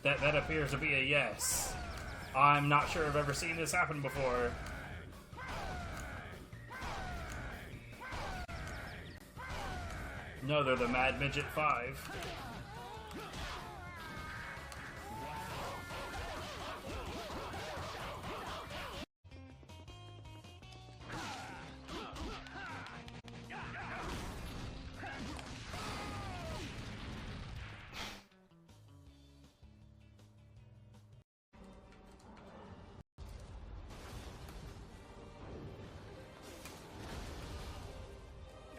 That appears to be a yes. I'm not sure I've ever seen this happen before. No, they're the Mad Midget 5.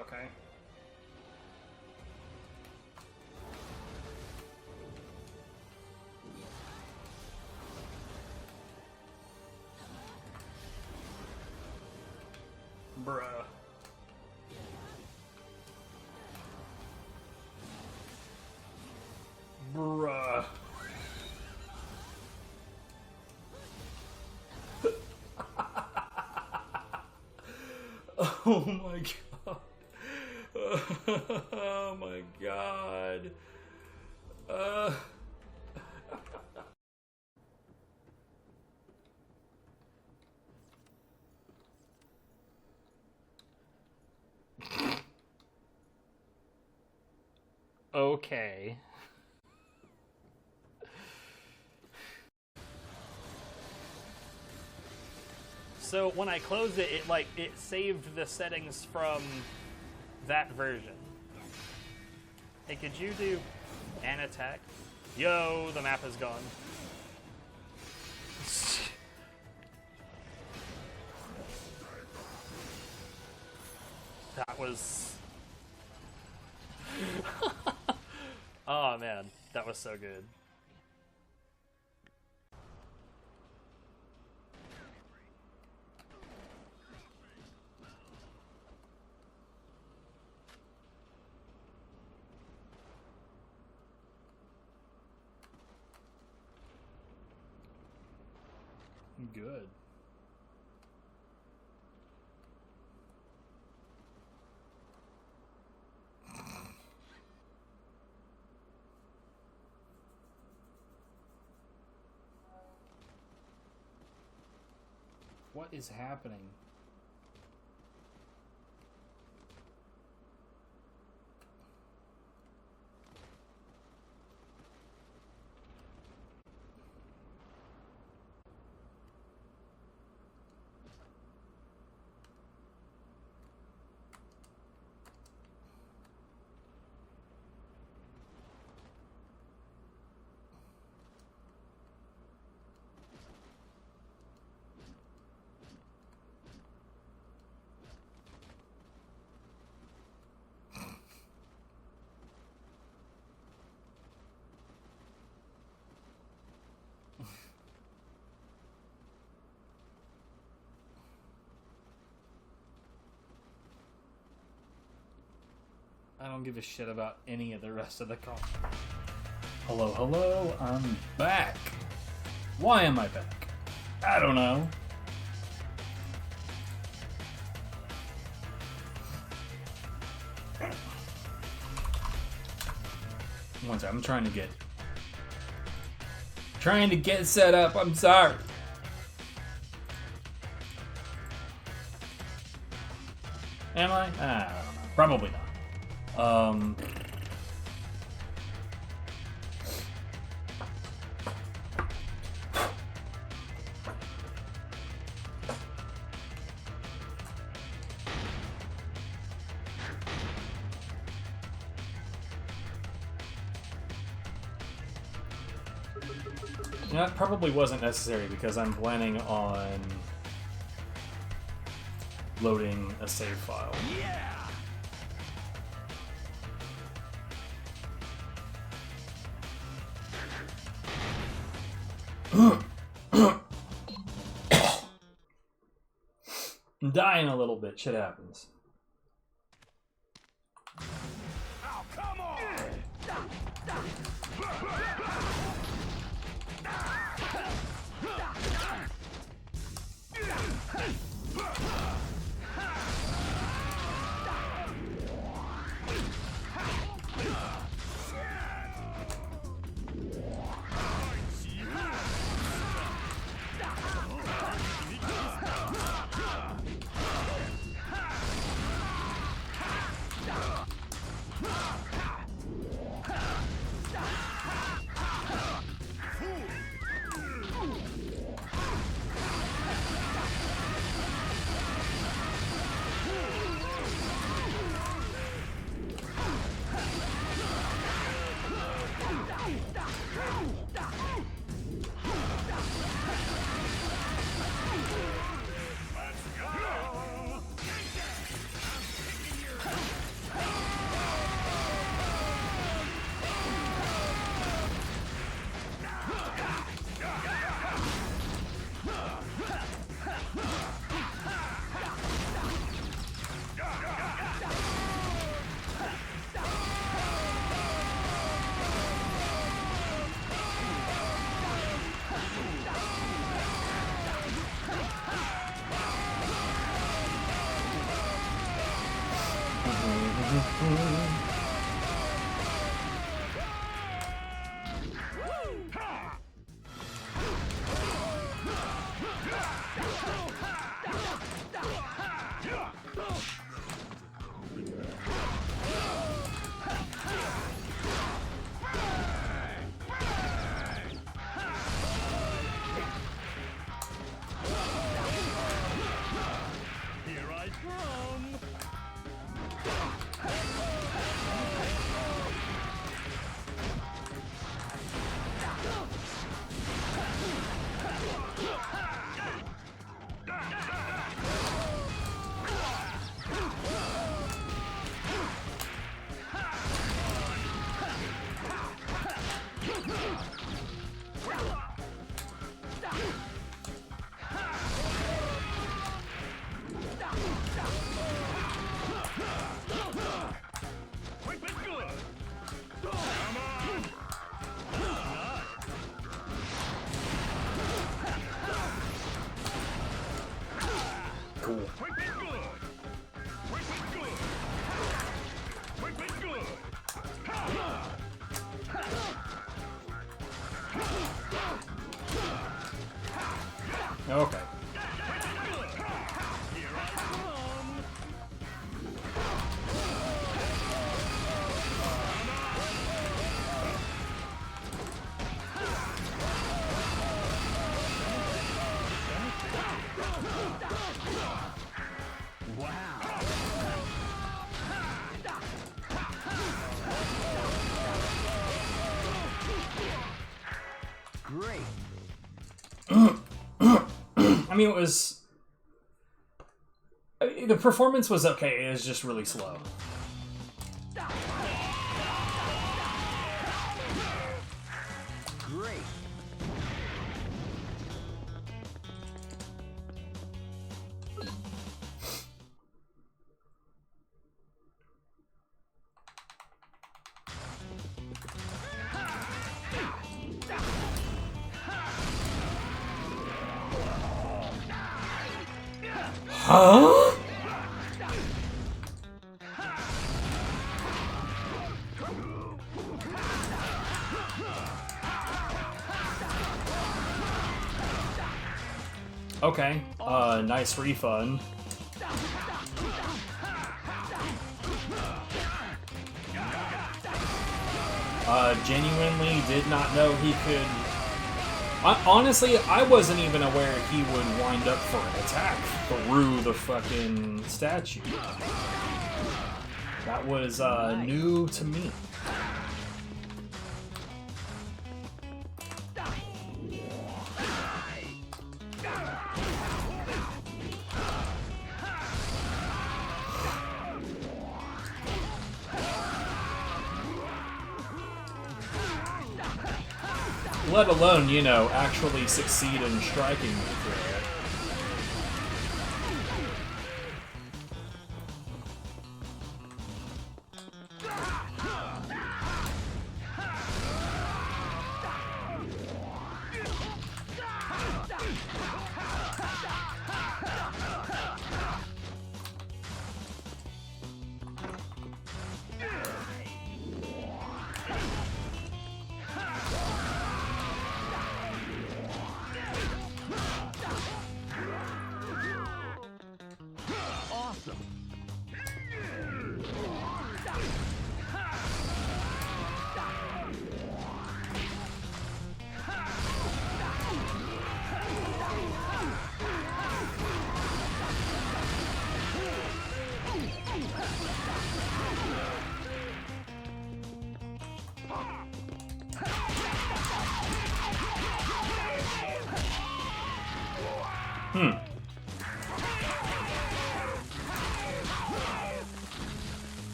Okay. Bruh. Bruh. Oh my god. Oh my god. Okay. So when I closed it, it saved the settings from that version. Hey, could you do an attack? Yo, the map is gone. That was... Oh man, that was so good. Good. What is happening? I don't give a shit about any of the rest of the call. Hello, hello, I'm back. Why am I back? I don't know. One second, I'm trying to get set up, I'm sorry. Am I? I don't know. Probably not. That probably wasn't necessary because I'm planning on loading a save file. Yeah! I'm dying a little bit. Shit happens. Oh, come on! Okay. Great. I mean, it was... the performance was okay, it was just really slow. Great. Huh? Okay, nice refund. Genuinely did not know he could... honestly, I wasn't even aware he would wind up for an attack through the fucking statue. That was new to me. Let alone, you know, actually succeed in striking me through it.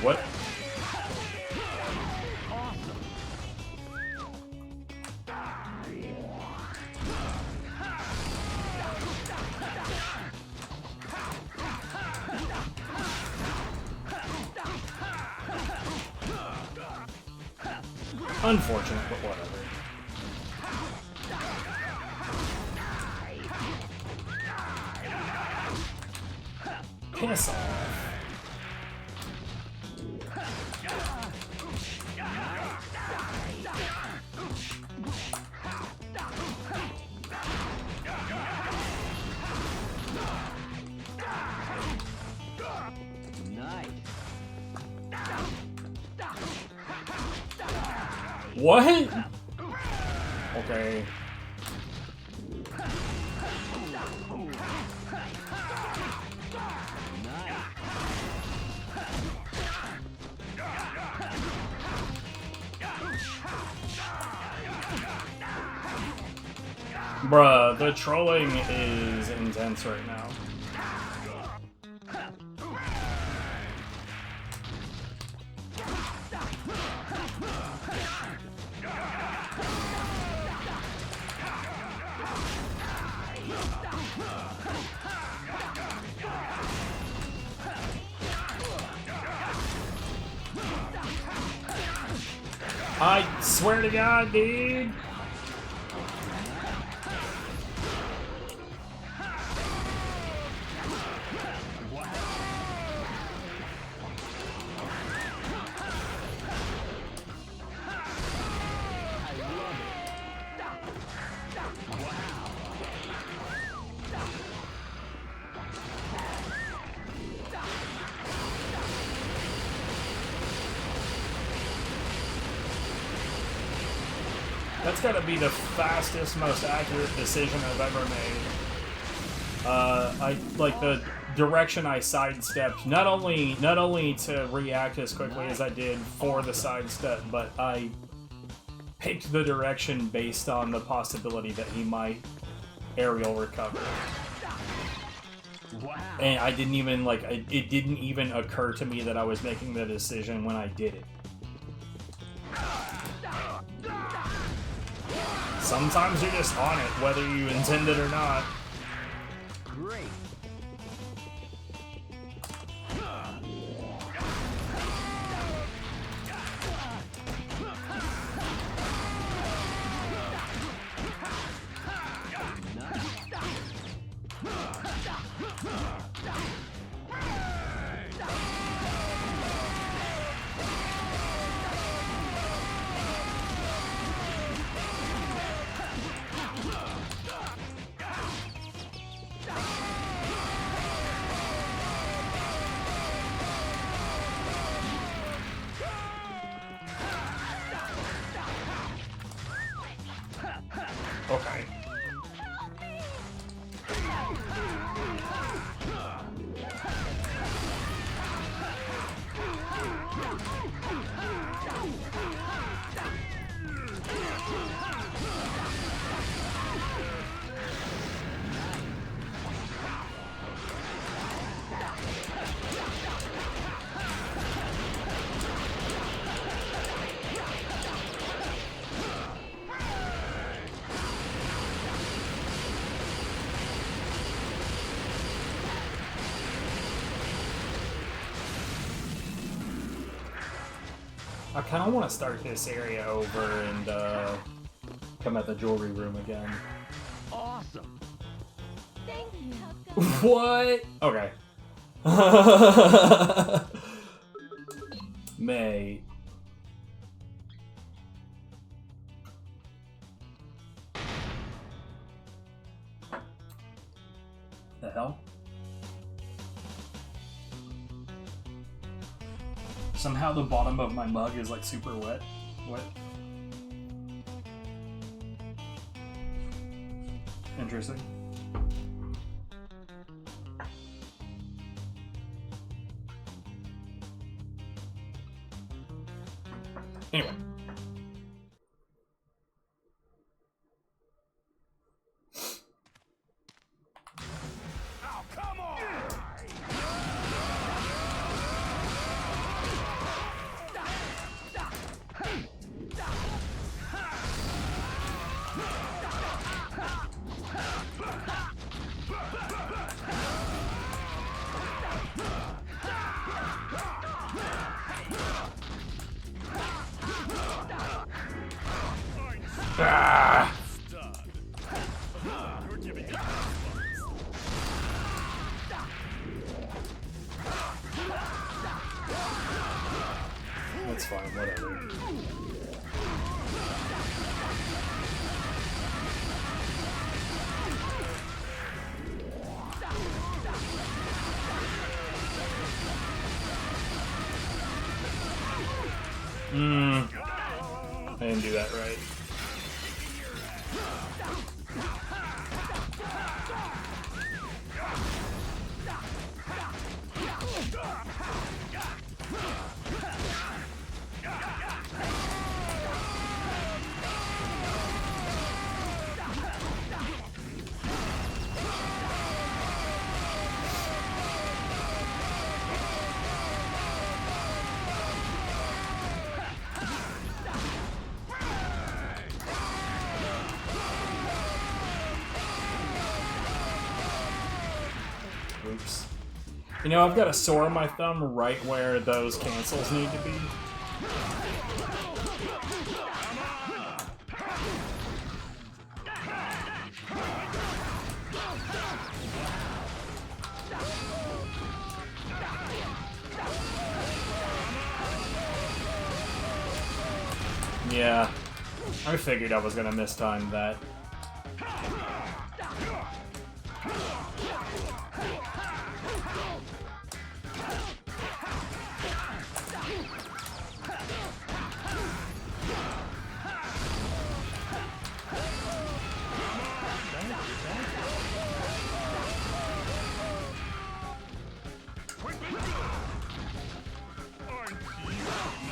What? Unfortunate, but whatever. Piss off. What? Okay. Bruh, the trolling is intense right now. I swear to God, dude. That's gotta be the fastest, most accurate decision I've ever made. I like the direction I sidestepped, not only to react as quickly as I did for the sidestep, but I picked the direction based on the possibility that he might aerial recover. Wow. And I didn't even, like, it didn't even occur to me that I was making the decision when I did it. Sometimes you're just on it, whether you intend it or not. Great. Okay. I kind of want to start this area over and come at the jewelry room again. Awesome. Thank you. What? Okay. May. hell? Somehow the bottom of my mug is like super wet. What? Interesting. Anyway. Ah! That's fine, whatever. I didn't do that right. Oops. You know, I've got a sore on my thumb right where those cancels need to be. Yeah, I figured I was gonna mistime that.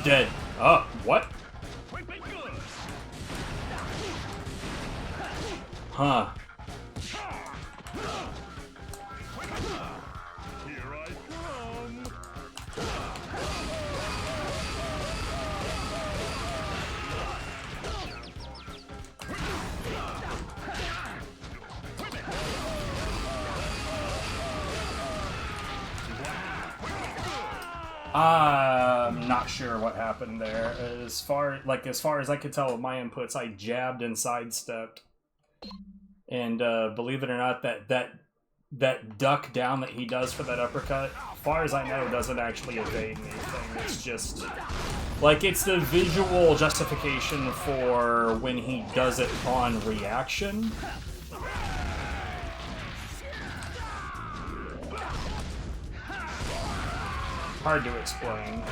Dead. Oh, what? Huh. Here I come. I'm not sure what happened there. As far as I could tell with my inputs, I jabbed and sidestepped. And believe it or not, that duck down that he does for that uppercut, as far as I know, doesn't actually evade anything. It's just like it's the visual justification for when he does it on reaction. Hard to explain.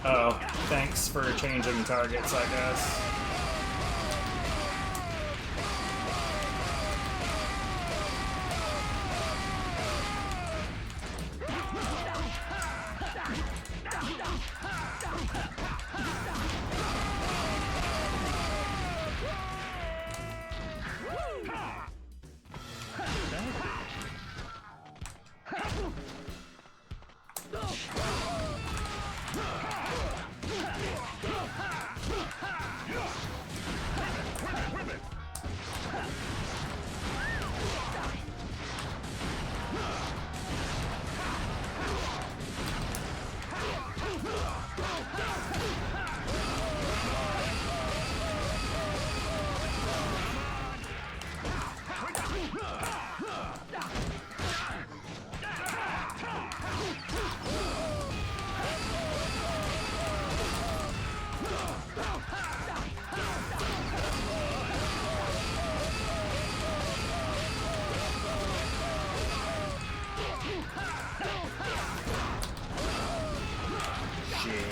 Oh, thanks for changing targets, I guess. shit.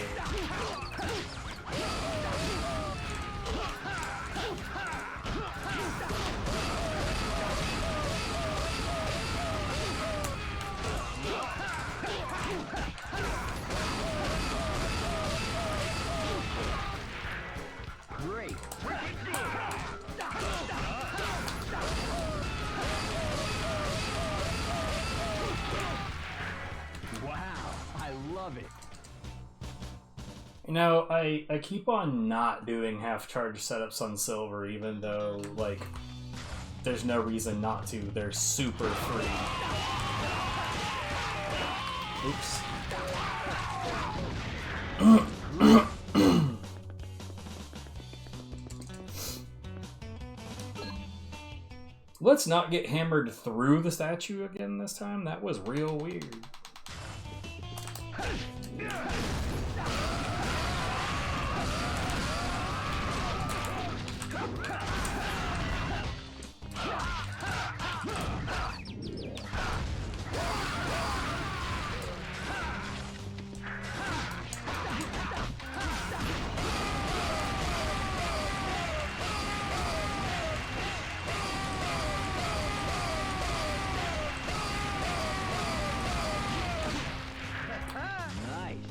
Great. Wow, I love it. You know, I keep on not doing half-charge setups on silver, even though, like, there's no reason not to. They're super free. Oops. Let's not get hammered through the statue again this time. That was real weird. Nice.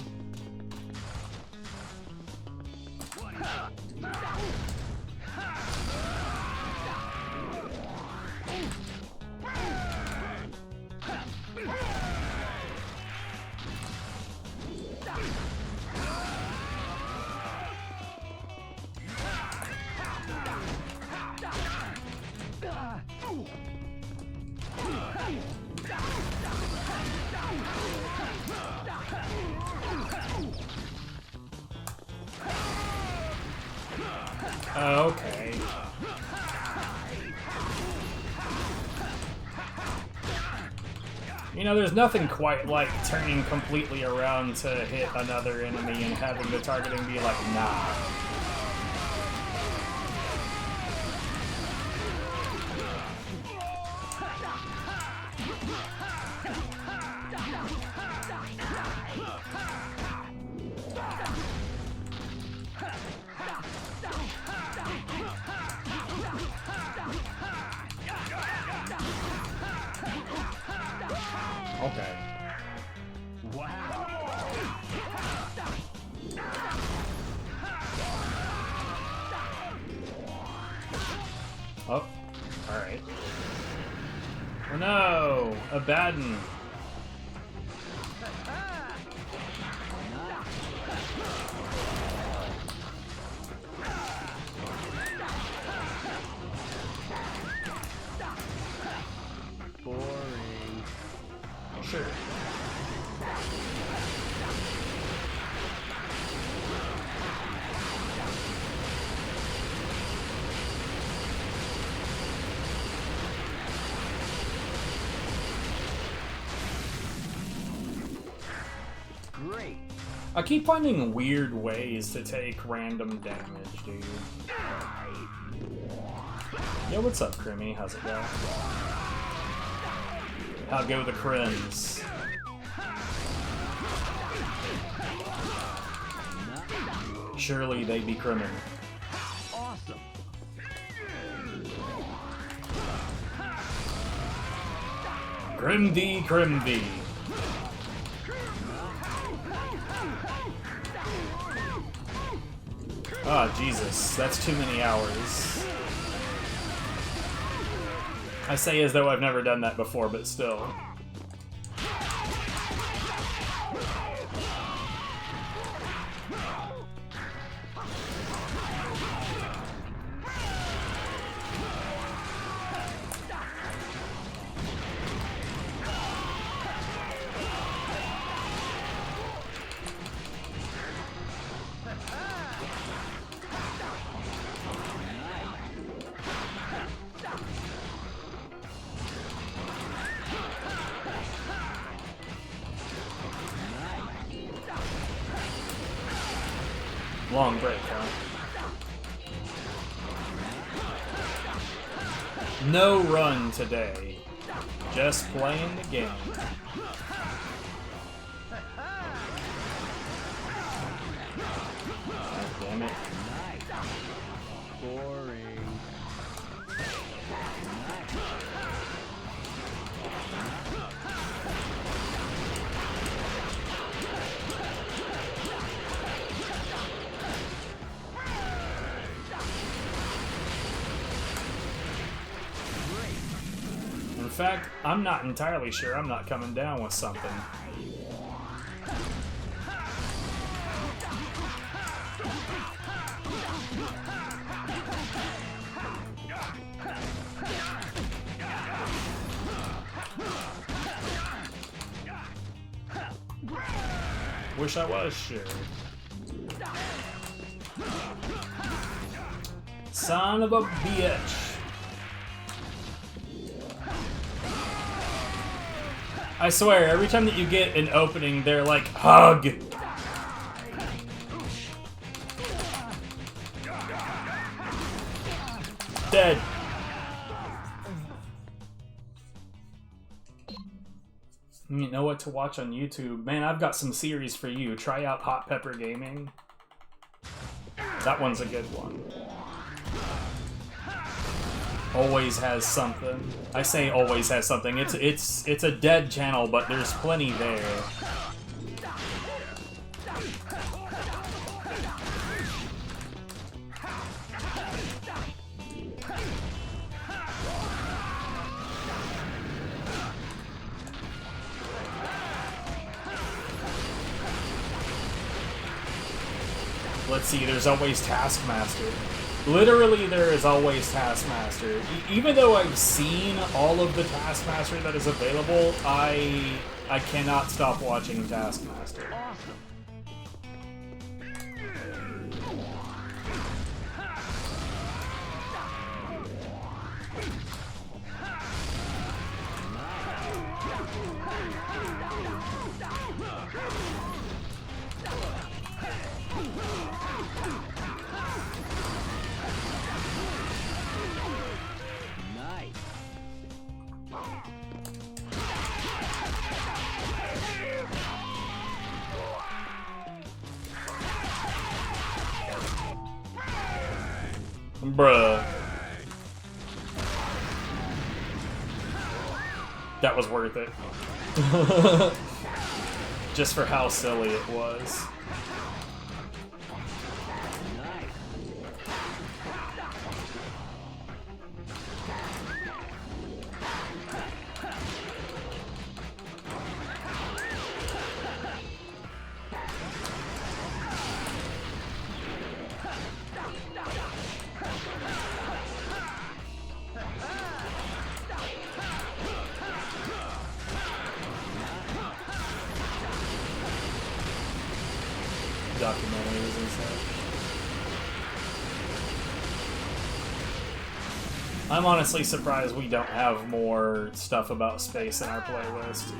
Okay. You know, there's nothing quite like turning completely around to hit another enemy and having the targeting be like, nah. Okay. Wow. Oh, alright. Oh no! Abaddon! Boring. Sure. Great. I keep finding weird ways to take random damage, dude. Yo, what's up, Crimmy? How's it go? How go the crims? Surely they be crimming. Awesome. Crim thee, crim thee. Ah, Jesus, that's too many hours. I say as though I've never done that before, but still. Long break, huh? No run today. Just playing the game. it. Nice. Boring. In fact, I'm not entirely sure I'm not coming down with something. Wish I was sure. Son of a bitch. I swear, every time that you get an opening, they're like, hug! Dead. You know what to watch on YouTube? Man, I've got some series for you. Try out Hot Pepper Gaming. That one's a good one. Always has something. I say always has something. It's a dead channel, but there's plenty there. Let's see, there's always Taskmaster. Literally, there is always Taskmaster. Even though I've seen all of the Taskmaster that is available, I cannot stop watching Taskmaster. Awesome. Bruh. That was worth it. Just for how silly it was. Documentaries and stuff. I'm honestly surprised we don't have more stuff about space in our playlist.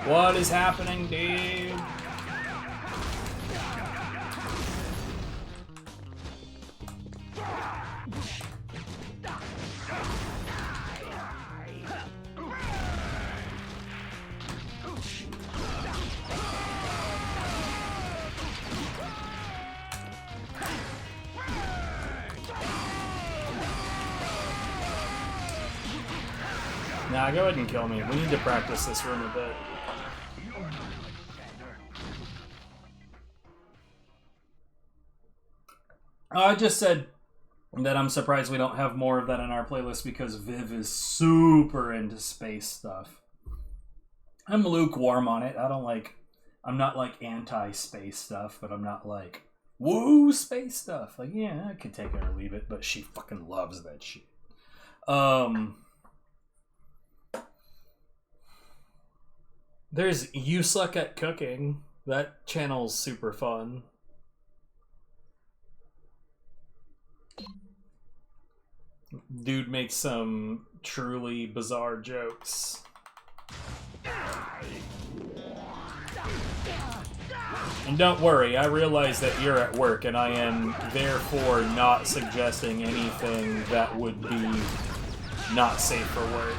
What is happening, dude? Nah, go ahead and kill me. We need to practice this room a bit. I just said that I'm surprised we don't have more of that in our playlist because Viv is super into space stuff. I'm lukewarm on it. I'm not like anti-space stuff, but I'm not like woo space stuff. Like, yeah, I could take it or leave it, but she fucking loves that shit. There's You Suck at Cooking. That channel's super fun. Dude makes some truly bizarre jokes. And don't worry, I realize that you're at work, and I am therefore not suggesting anything that would be not safe for work.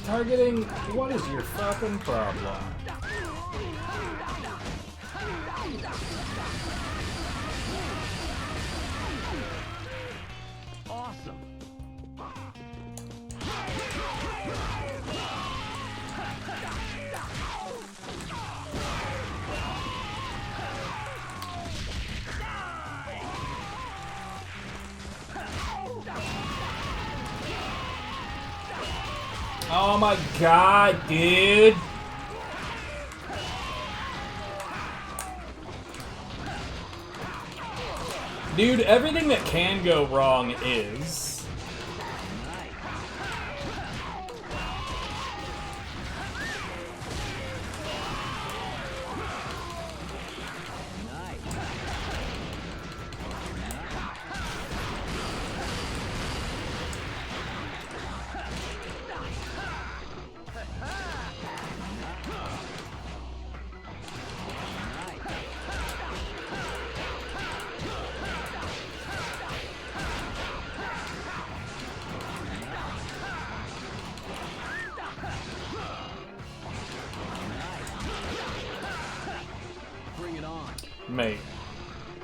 Targeting, what is your fucking problem? Awesome. Oh my god, dude! Dude, everything that can go wrong is... Mate.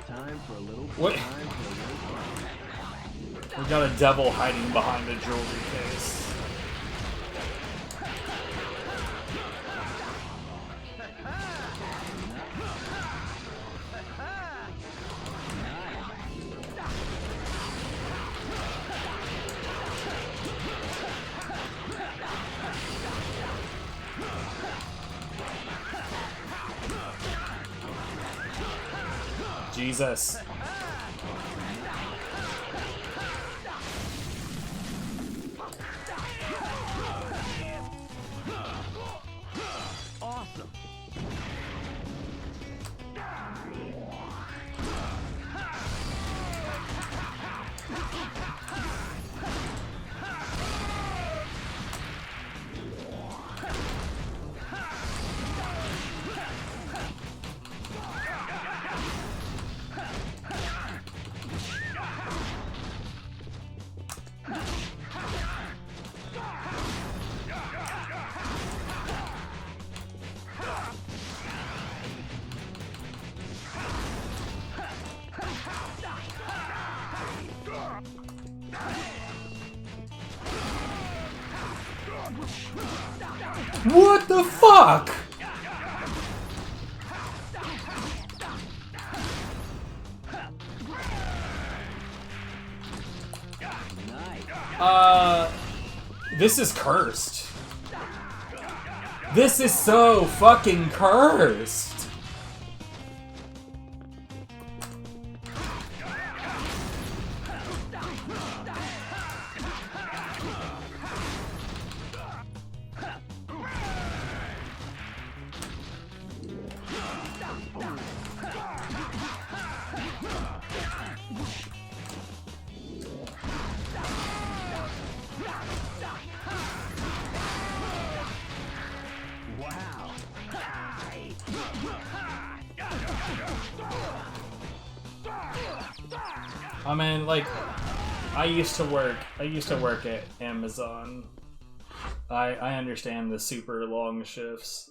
Time for a little. What? We got a devil hiding behind a jewelry case. Jesus. Awesome. What the fuck? This is cursed. This is so fucking cursed. I mean, like, I used to work at Amazon. I understand the super long shifts.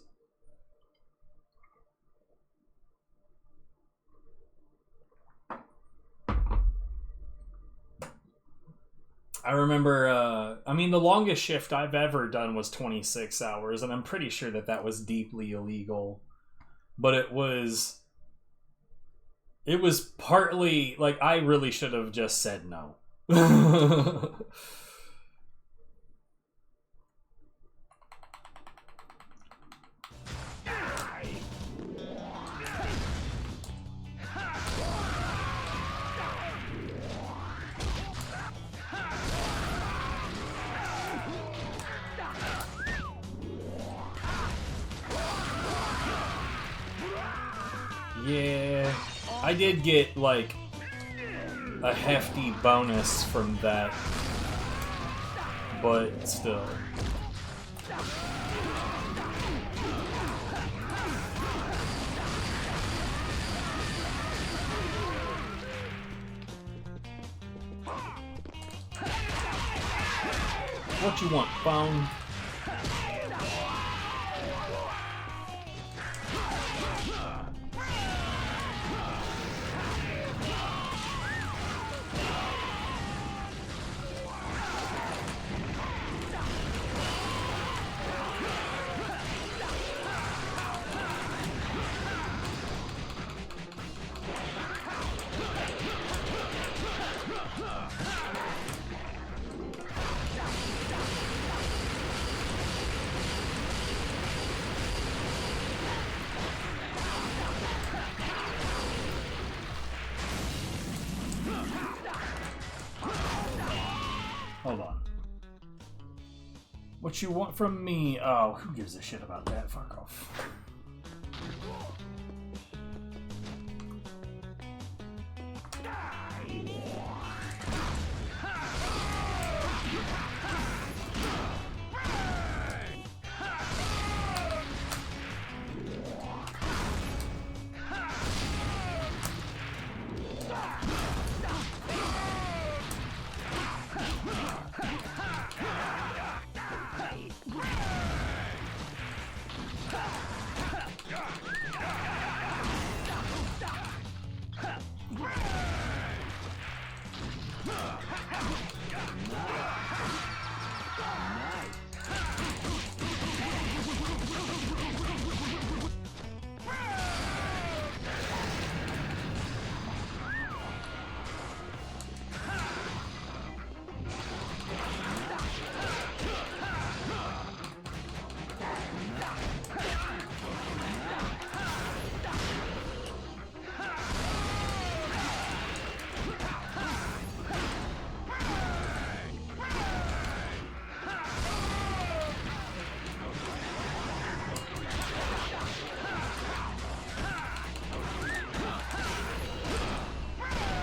I remember, I mean, the longest shift I've ever done was 26 hours, and I'm pretty sure that that was deeply illegal. But it was partly, like, I really should have just said no. Yeah, I did get, like, a hefty bonus from that, but still. What you want, phone? Hold on. What you want from me? Oh, who gives a shit about that? Fuck off.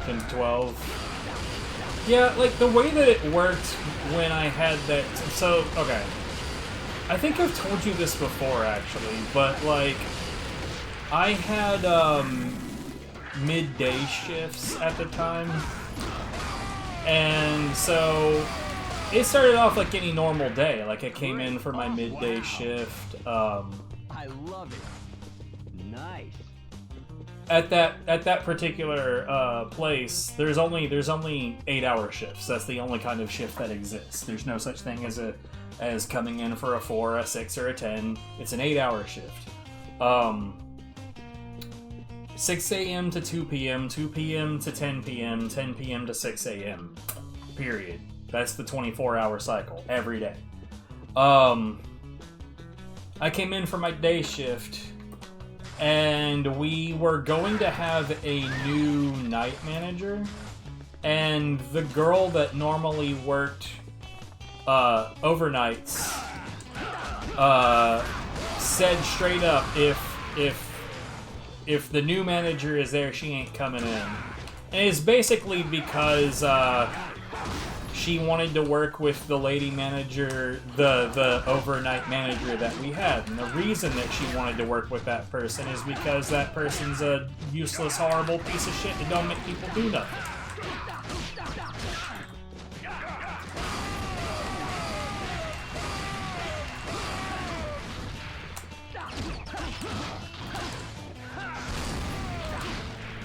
And 12. Yeah, like, the way that it worked when I had that... So, okay. I think I've told you this before, actually, but, like, I had, midday shifts at the time. And so, it started off like any normal day. Like, I came in for my midday shift. I love it. Nice. At that particular place, there's only 8-hour shifts. That's the only kind of shift that exists. There's no such thing as coming in for a 4, a 6, or a 10. It's an 8-hour shift. 6 a.m. to 2 p.m., 2 p.m. to 10 p.m., 10 p.m. to 6 a.m. Period. That's the 24-hour cycle every day. I came in for my day shift, and we were going to have a new night manager, and the girl that normally worked overnights said straight up, if the new manager is there, she ain't coming in. And it's basically because she wanted to work with the lady manager, the overnight manager that we had. And the reason that she wanted to work with that person is because that person's a useless, horrible piece of shit that don't make people do nothing.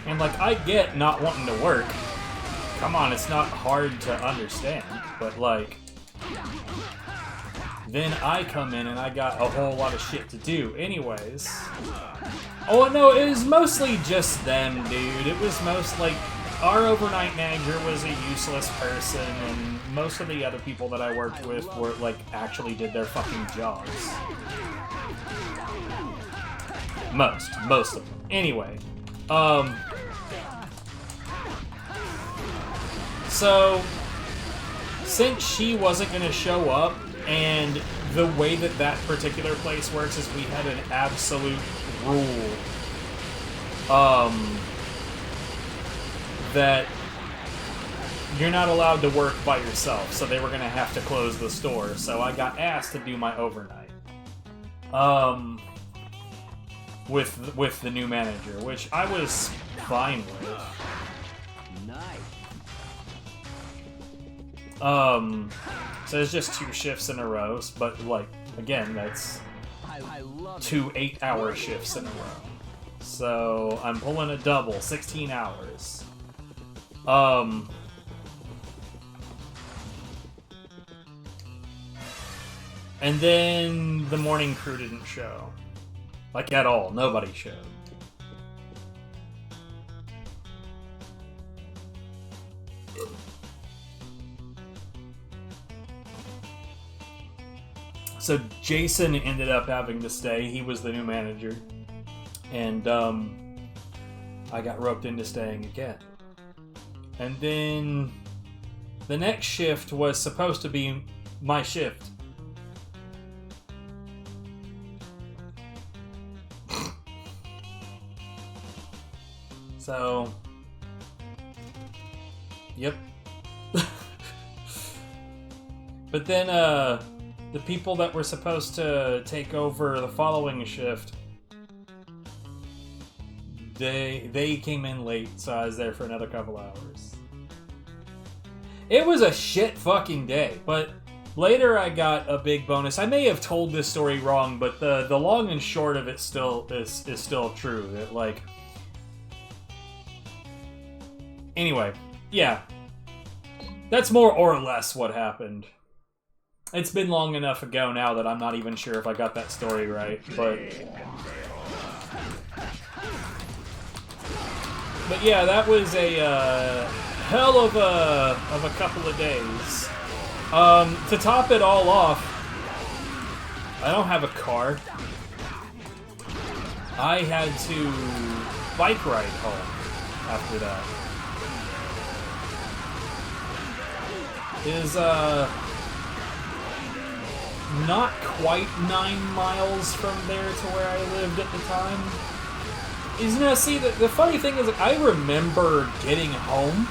And, like, I get not wanting to work, come on, it's not hard to understand, but like, then I come in and I got a whole lot of shit to do anyways. Oh no, it was mostly just them, dude. It was like, our overnight manager was a useless person, and most of the other people that I worked with were, like, actually did their fucking jobs. Most of them. Anyway, so, since she wasn't gonna show up, and the way that that particular place works is we had an absolute rule, that you're not allowed to work by yourself, so they were gonna have to close the store, so I got asked to do my overnight. With the new manager, which I was fine with. Nice. So it's just 2 shifts in a row, but like, again, that's I love 2 8-hour shifts in a row. So I'm pulling a double, 16 hours. And then the morning crew didn't show. Like, at all. Nobody showed. So Jason ended up having to stay. He was the new manager. And I got roped into staying again. And then the next shift was supposed to be my shift. So, yep. But then, the people that were supposed to take over the following shift, they came in late, so I was there for another couple hours. It was a shit fucking day, but later I got a big bonus. I may have told this story wrong, but the long and short of it still is still true. That, like, anyway, yeah. That's more or less what happened. It's been long enough ago now that I'm not even sure if I got that story right, but yeah, that was a hell of a couple of days. To top it all off, I don't have a car. I had to bike ride home after that. Is not quite 9 miles from there to where I lived at the time. Is, you know, see, the funny thing is, I remember getting home,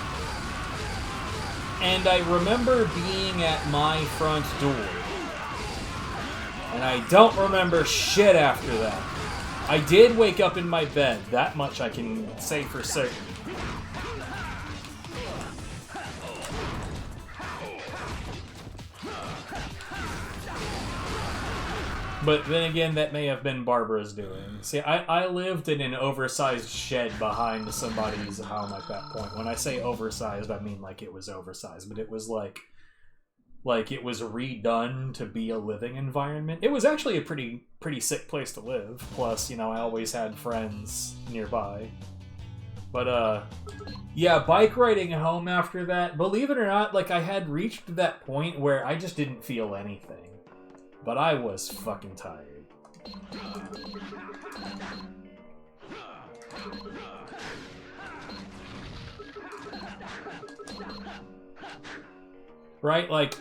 and I remember being at my front door, and I don't remember shit after that. I did wake up in my bed, that much I can say for certain. But then again, that may have been Barbara's doing. See, I lived in an oversized shed behind somebody's home at that point. When I say oversized, I mean like it was oversized, but it was like it was redone to be a living environment. It was actually a pretty sick place to live. Plus, you know, I always had friends nearby. But yeah, bike riding home after that, believe it or not, like I had reached that point where I just didn't feel anything. But I was fucking tired. Right? Like,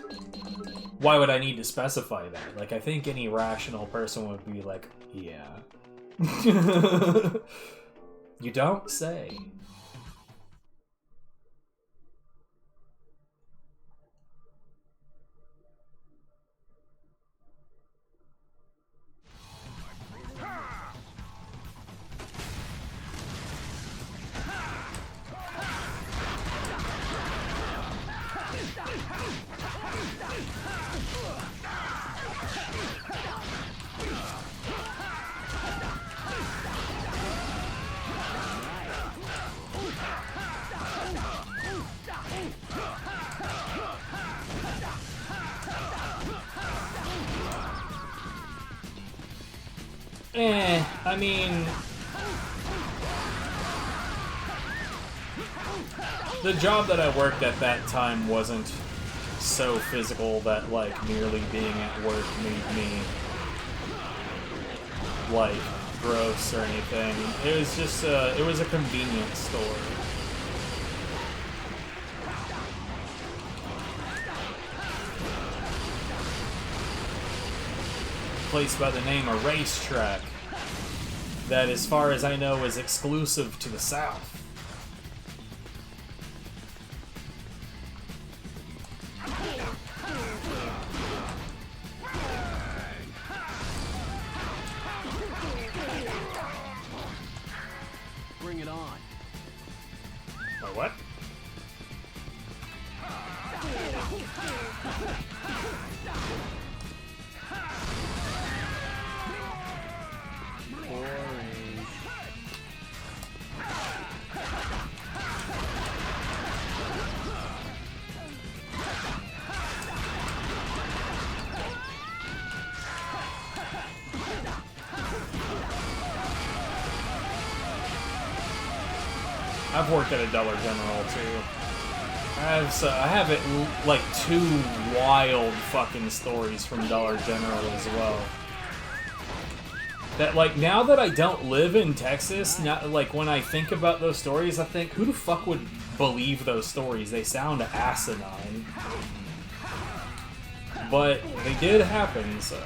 why would I need to specify that? Like, I think any rational person would be like, yeah. You don't say. I mean, the job that I worked at that time wasn't so physical that, like, merely being at work made me, like, gross or anything. It was just, it was a convenience store. Place by the name of Racetrack, that, as far as I know, is exclusive to the South. Bring it on. Wait, what? Boring. I've worked at a Dollar General too. I have like 2 wild fucking stories from Dollar General as well. That, like, now that I don't live in Texas, not, like, when I think about those stories, I think, who the fuck would believe those stories? They sound asinine. But they did happen, so...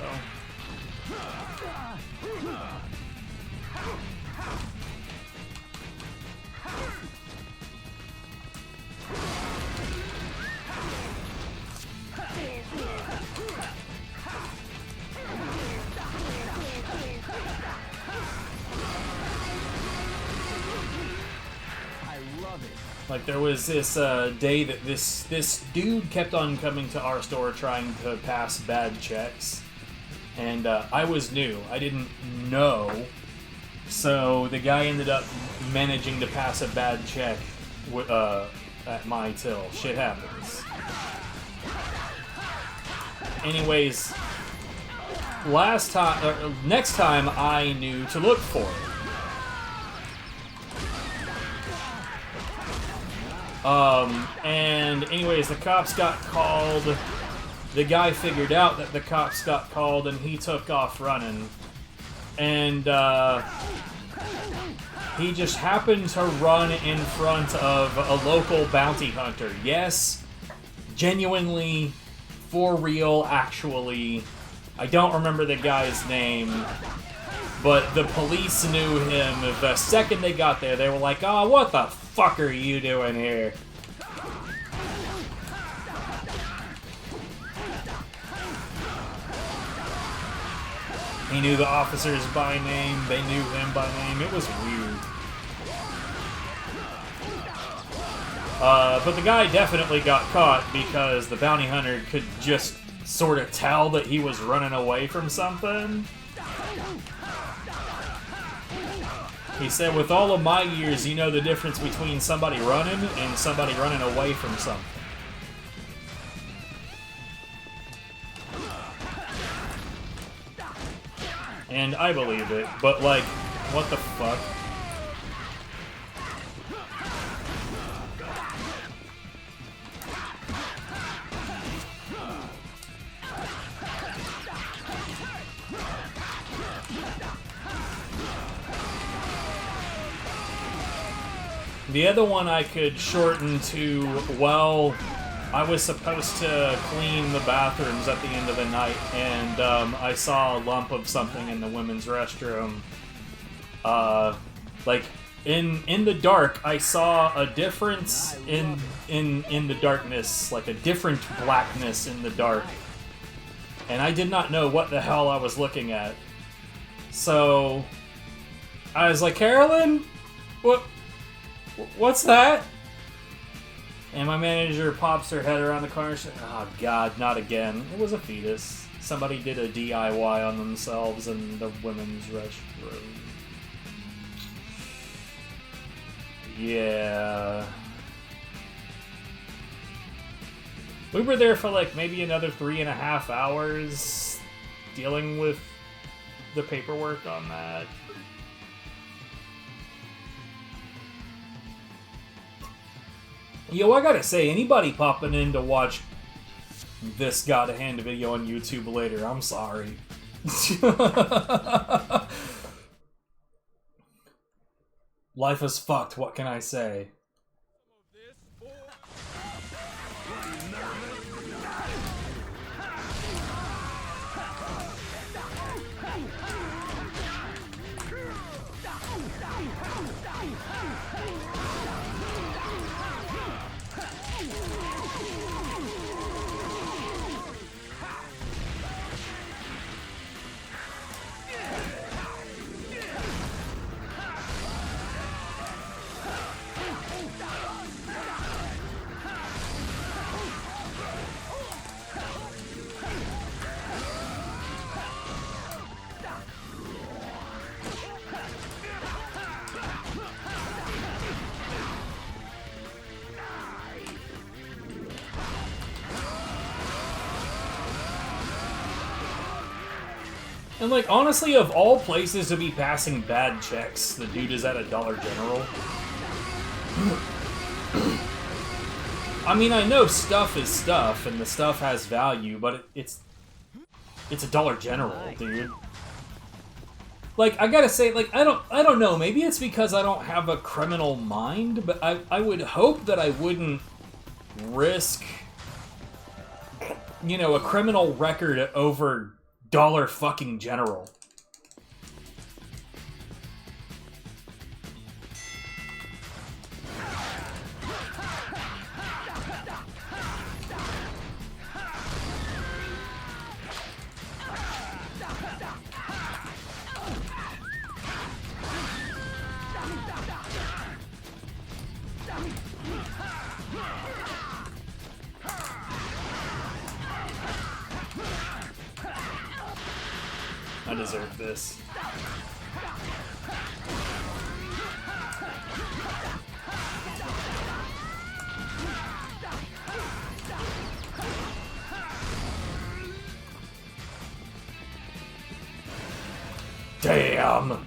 Like, there was this day that this dude kept on coming to our store trying to pass bad checks. And I was new. I didn't know. So the guy ended up managing to pass a bad check at my till. Shit happens. Anyways, next time I knew to look for it. And anyways, the cops got called. The guy figured out that the cops got called and he took off running. And, he just happened to run in front of a local bounty hunter. Yes, genuinely, for real, actually. I don't remember the guy's name, but the police knew him. The second they got there, they were like, "Oh, what the fuck are you doing here?" He knew the officers by name, they knew him by name. It was weird. But the guy definitely got caught because the bounty hunter could just sort of tell that he was running away from something. He said, with all of my years, you know the difference between somebody running and somebody running away from something. And I believe it, but, like, what the fuck? The other one I could shorten to, well, I was supposed to clean the bathrooms at the end of the night, and I saw a lump of something in the women's restroom. Like, in the dark, I saw a difference in the darkness, like a different blackness in the dark. And I did not know what the hell I was looking at. So, I was like, Carolyn? What's that? And my manager pops her head around the corner and says, "Oh God, not again." It was a fetus. Somebody did a DIY on themselves in the women's restroom. Yeah. We were there for like maybe another 3.5 hours dealing with the paperwork on that. Yo, I gotta say, anybody popping in to watch this Gotta Hand video on YouTube later, I'm sorry. Life is fucked, what can I say? And, like, honestly, of all places to be passing bad checks, the dude is at a Dollar General. I mean, I know stuff is stuff, and the stuff has value, but it's a Dollar General, dude. Like, I gotta say, like, I don't know, maybe it's because I don't have a criminal mind, but I would hope that I wouldn't risk, you know, a criminal record over Dollar fucking General. I deserve this. Damn!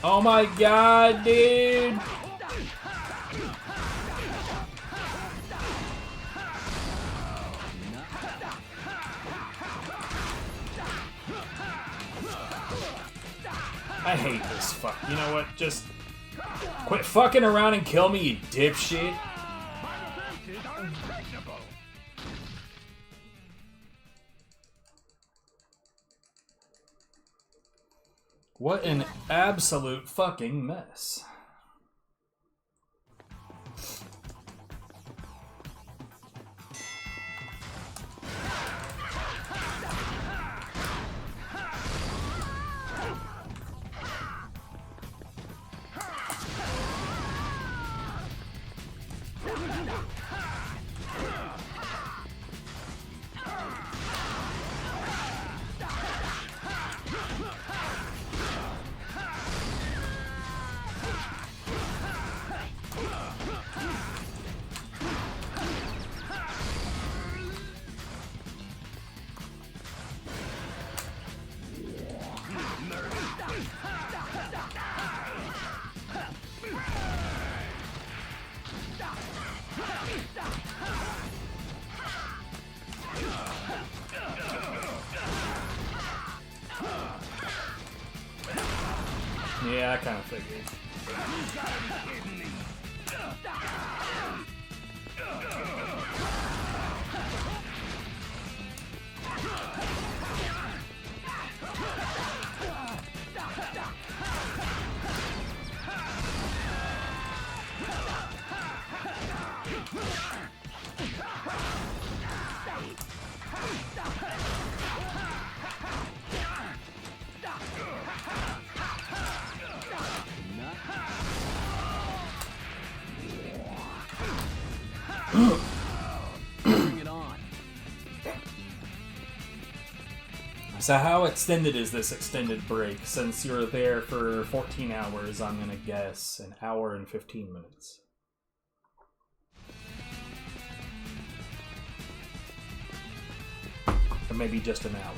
Oh my god, dude! I hate this fuck. You know what? Just quit fucking around and kill me, you dipshit. What an absolute fucking mess. Yeah, I kind of figured. Bring it on. So how extended is this extended break? Since you're there for 14 hours, I'm gonna guess an hour and 15 minutes. Or maybe just an hour.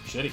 Shitty.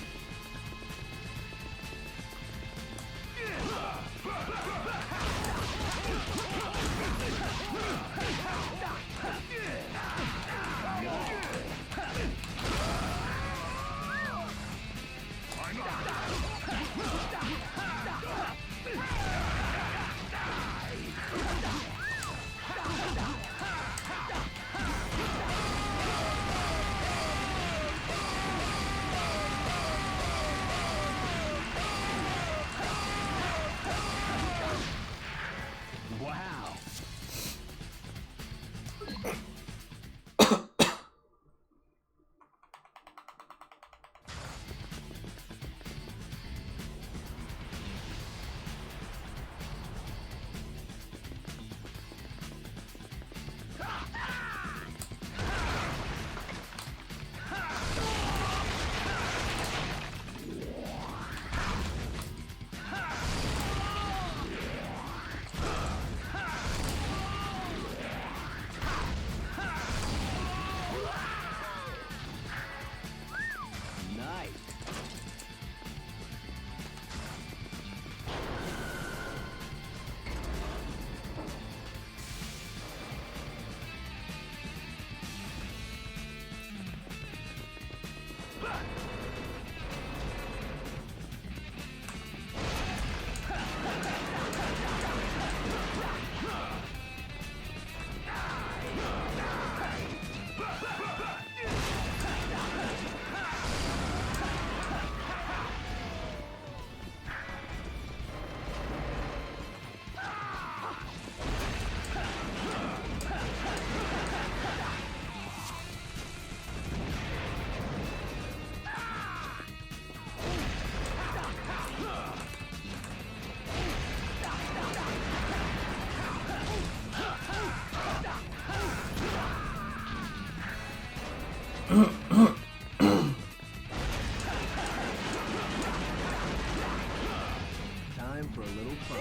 Time for a little fun.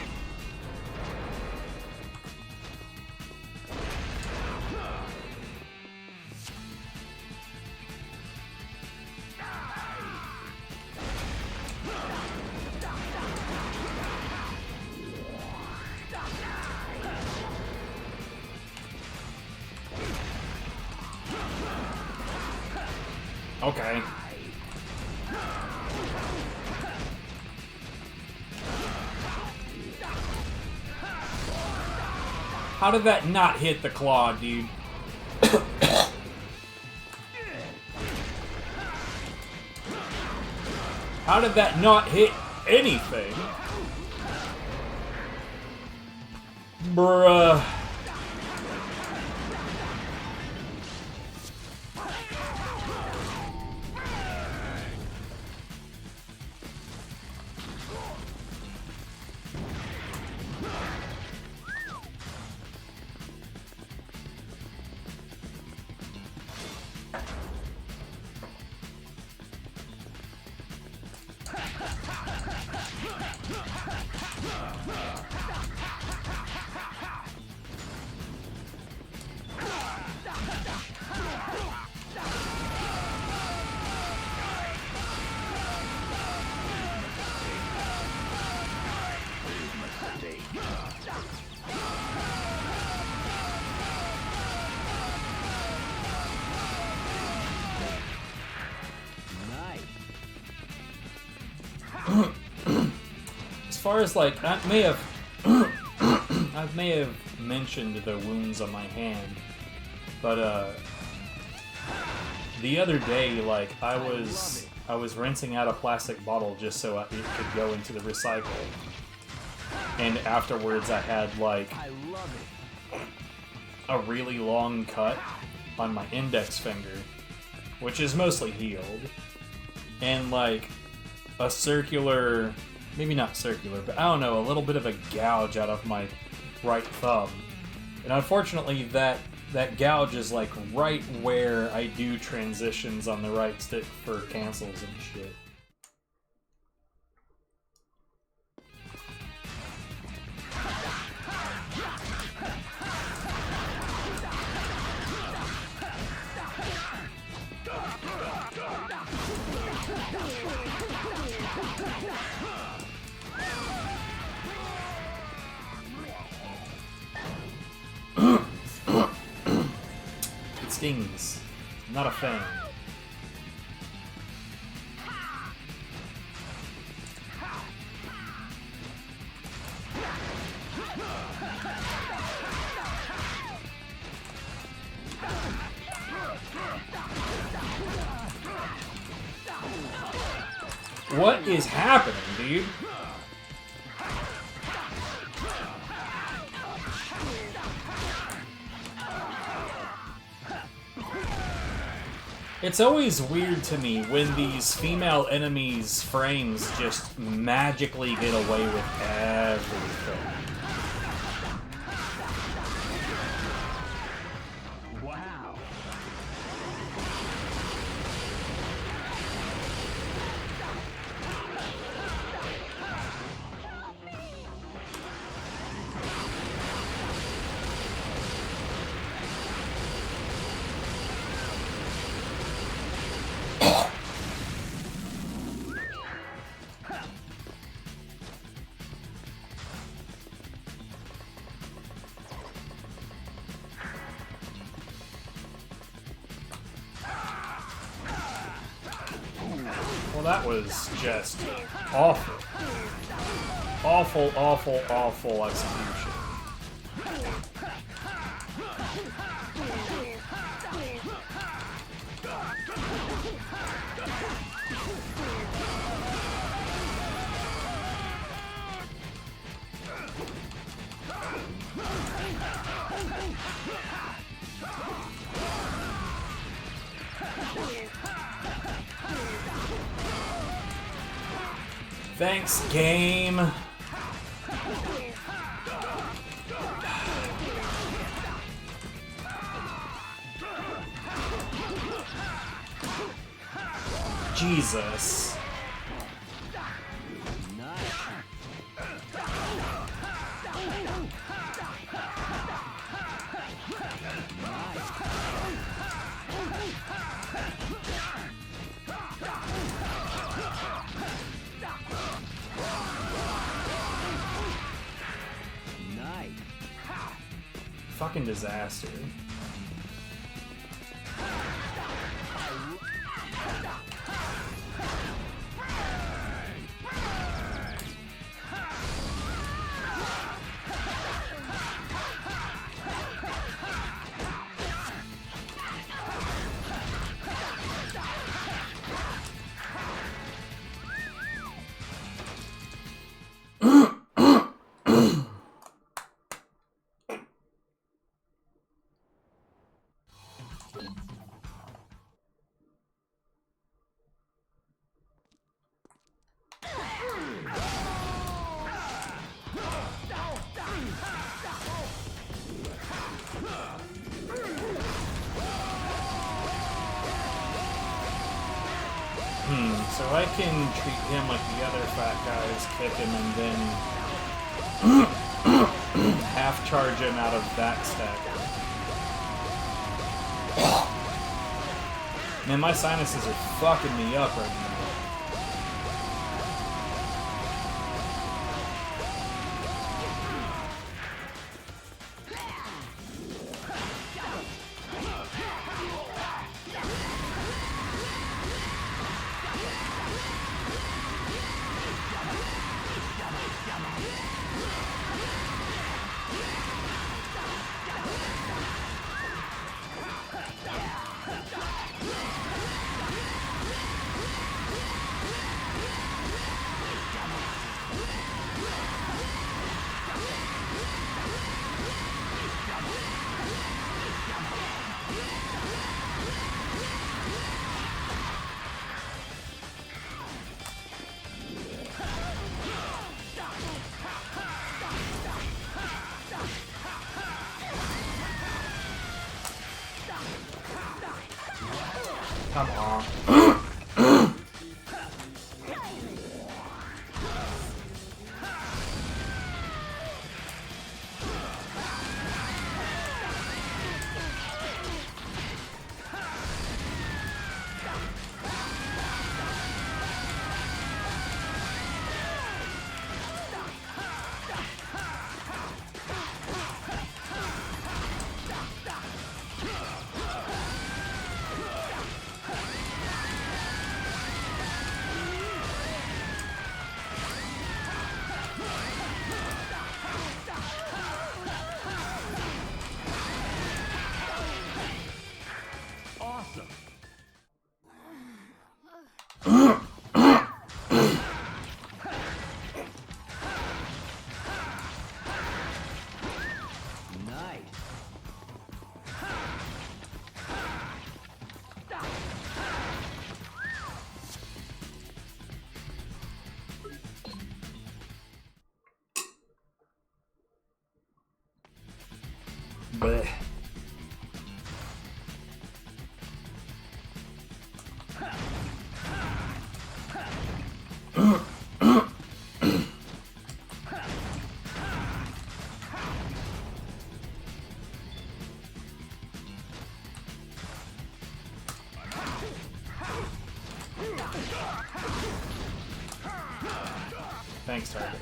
Okay. How did that not hit the claw, dude? How did that not hit anything? Bruh. As far as like, I may have mentioned the wounds on my hand, but the other day, like I was rinsing out a plastic bottle just so it could go into the recycle, and afterwards I had like a really long cut on my index finger, which is mostly healed, and like a circular, maybe not circular, but I don't know, a little bit of a gouge out of my right thumb. And unfortunately, that gouge is like right where I do transitions on the right stick for cancels and shit. It stings. I'm not a fan. What is happening, dude? It's always weird to me when these female enemies' frames just magically get away with everything. Wow. Well, that was just awful. Awful, awful, awful execution. Thanks, game. Jesus. Fucking disaster. So I can treat him like the other fat guys, kick him, and then half charge him out of that stack. Man, my sinuses are fucking me up right now. Come on. Awesome. Nice. Bleh. Thanks, targeting.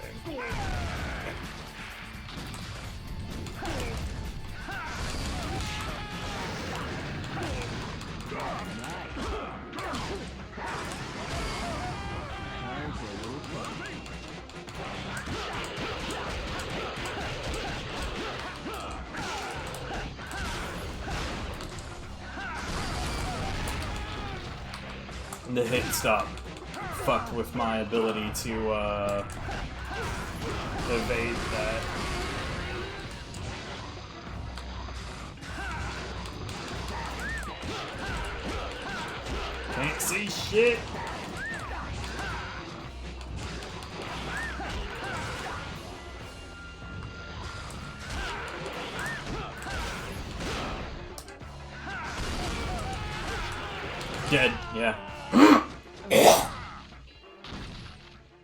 Time for a little fun. The hit stop fucked with my ability to evade that. Can't see shit. Dead, yeah.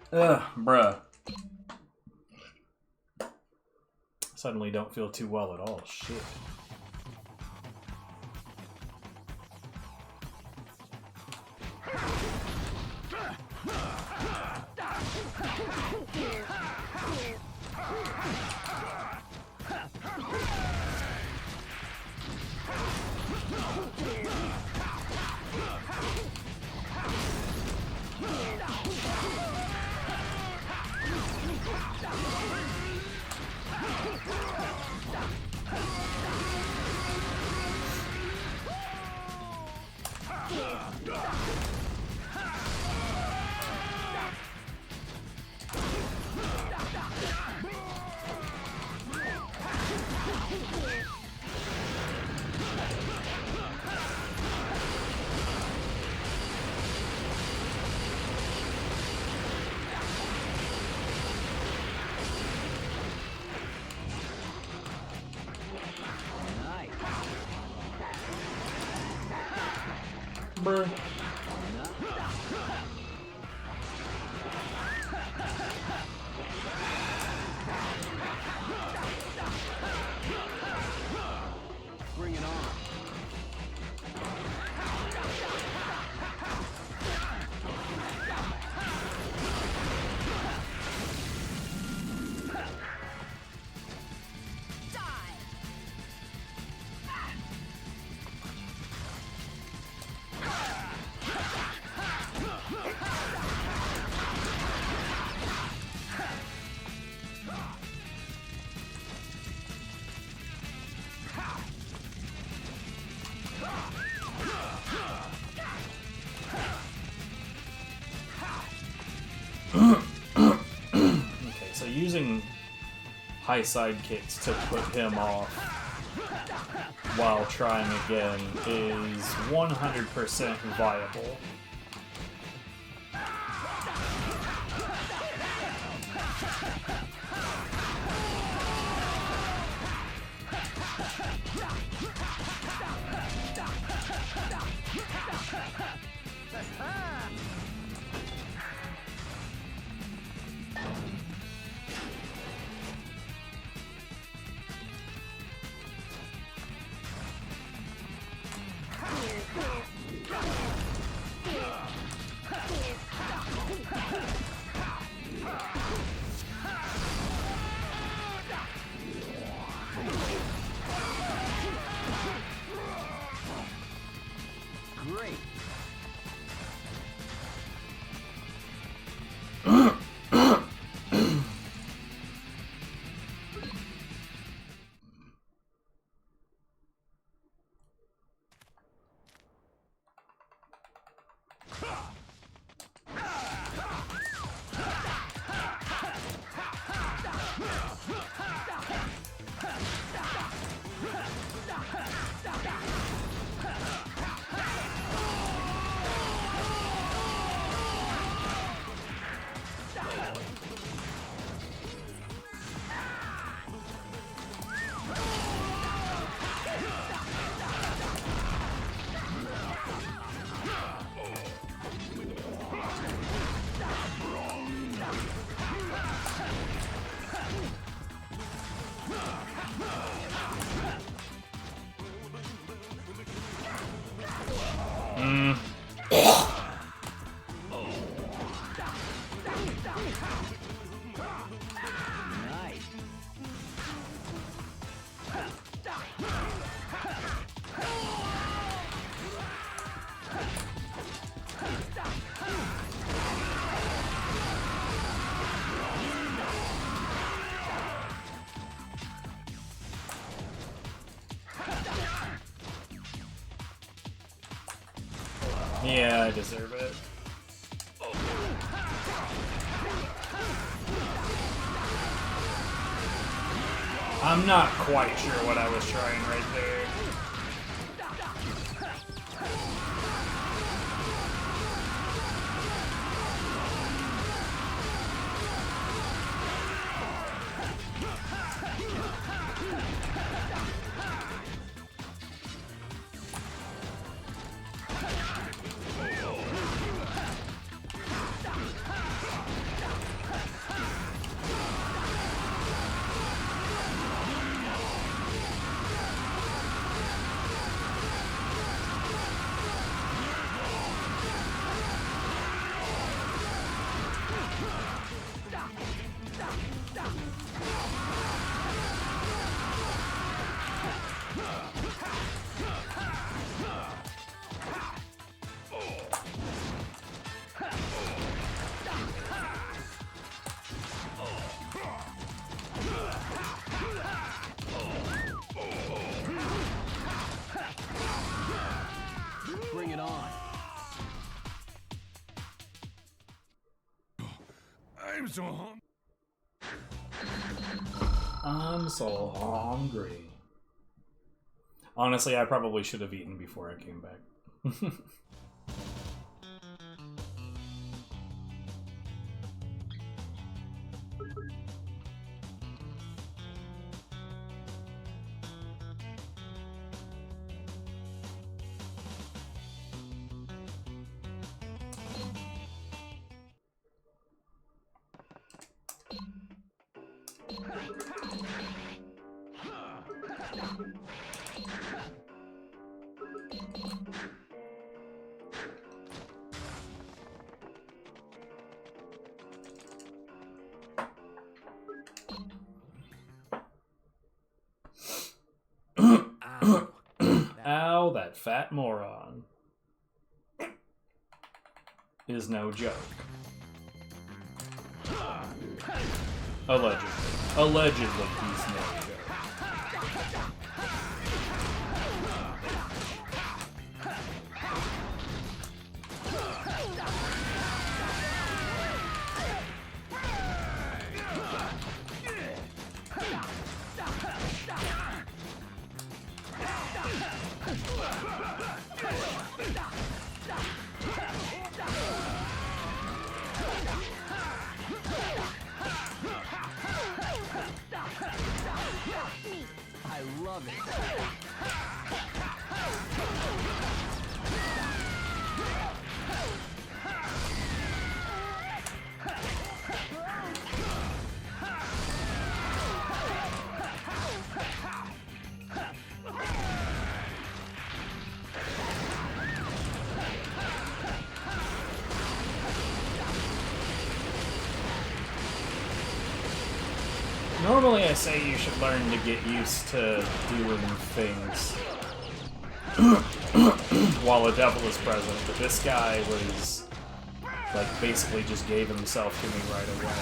Ugh, bruh. Suddenly don't feel too well at all. Shit. Nice. Bruh. Bring it on. Okay, so using high side kicks to put him off while trying again is 100% viable. Nice. Yeah, I deserve it. I'm not quite sure what I was trying right there. Bring it on. I'm so hungry. I'm so hungry. Honestly, I probably should have eaten before I came back. Ow, that fat moron. Is no joke. Allegedly. Allegedly, he's no joke. I love it. Normally I say you should learn to get used to doing things while a devil is present, but this guy was, like, basically just gave himself to me right away.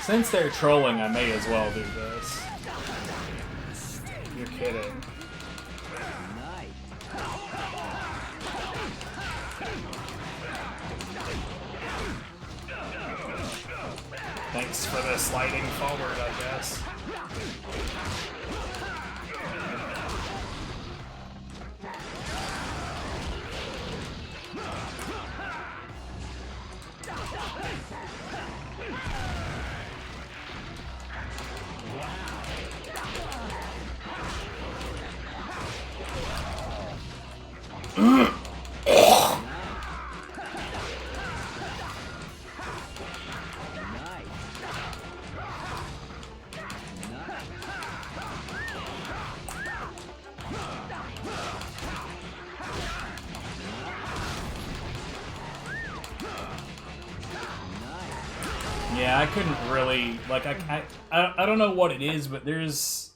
Since they're trolling, I may as well do this. You're kidding. Nice. Thanks for the sliding forward, I guess. Yeah, I couldn't really, like, I don't know what it is, but there's...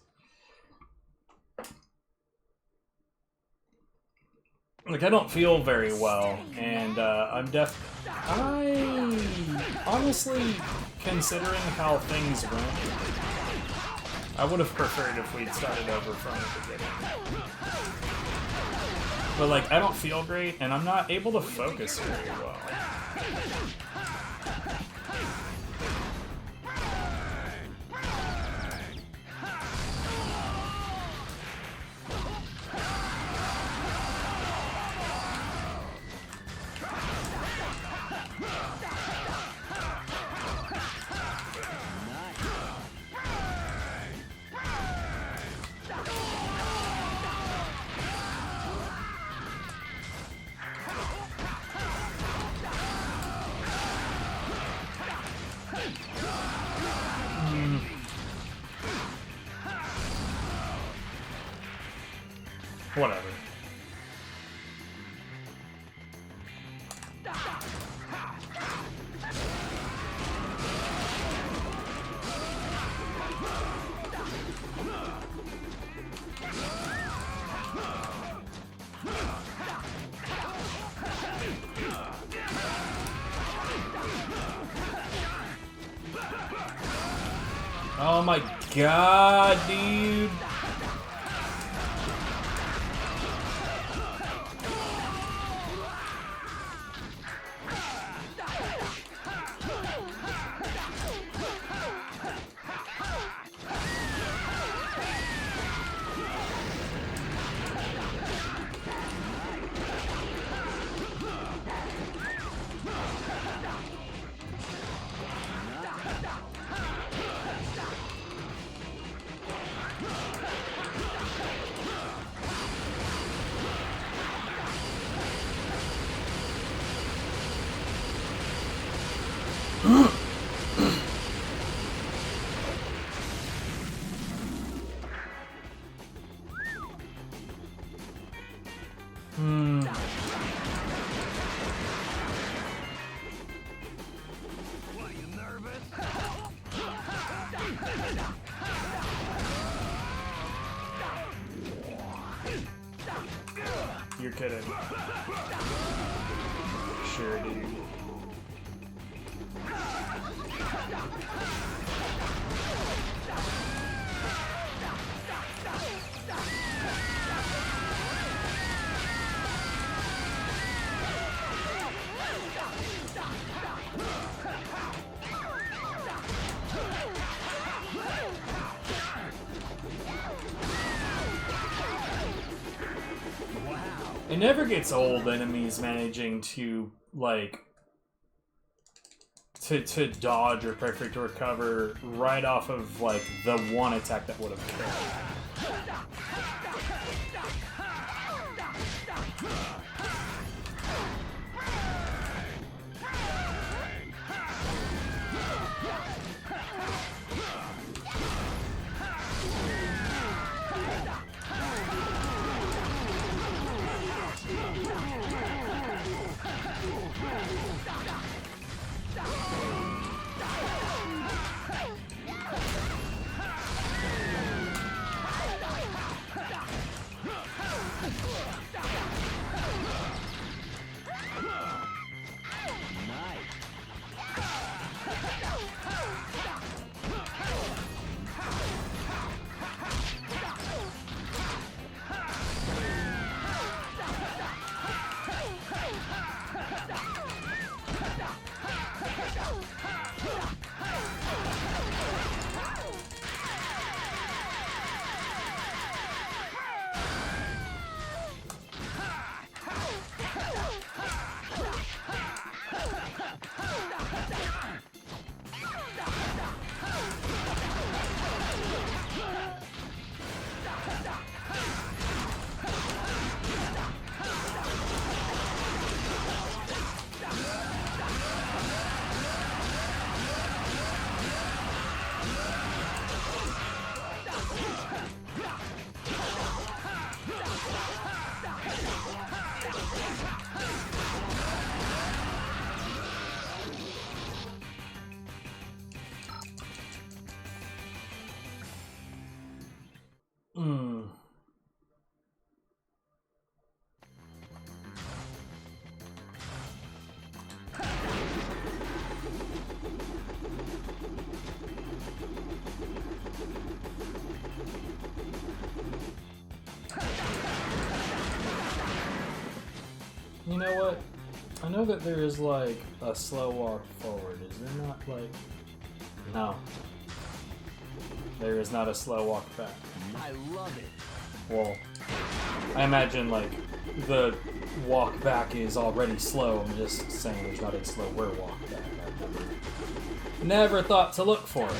Like, I don't feel very well, and, I honestly, considering how things went, I would have preferred if we'd started over from the beginning. But, like, I don't feel great, and I'm not able to focus very well. Whatever. Oh my god, dude. You're kidding. Sure, dude. It never gets old enemies managing to, like, to dodge or perfect recover right off of, like, the one attack that would have killed. that there is like a slow walk forward. Is there not like... No. There is not a slow walk back. I love it. Well, I imagine like the walk back is already slow. I'm just saying there's not a slower walk back. I never thought to look for it.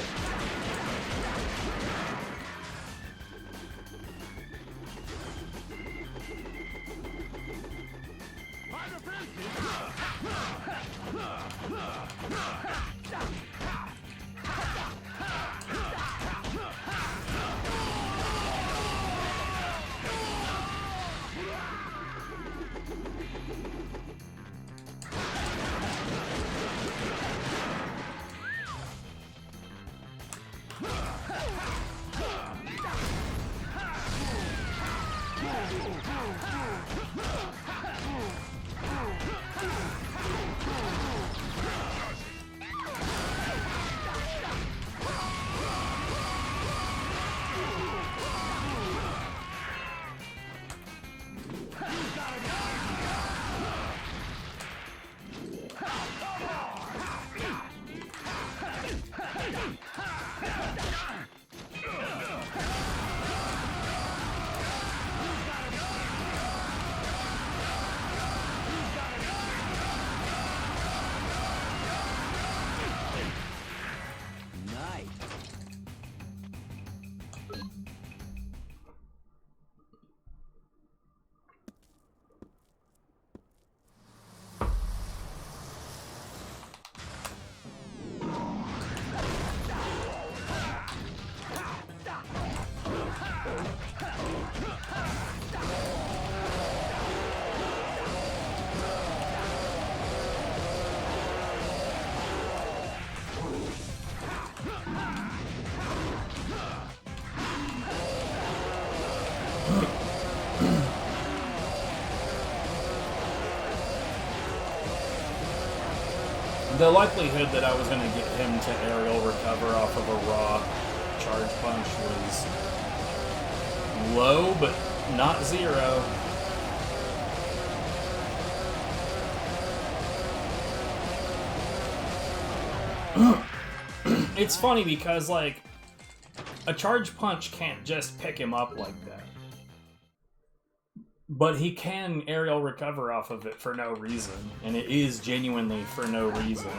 The likelihood that I was going to get him to aerial recover off of a raw charge punch was low, but not zero. It's funny because, like, a charge punch can't just pick him up like that. But he can aerial recover off of it for no reason, and it is genuinely for no reason.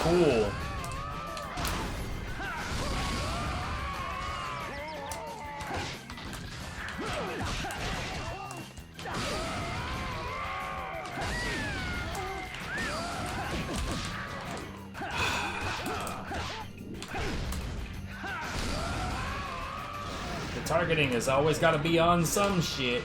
Cool. The targeting has always got to be on some shit.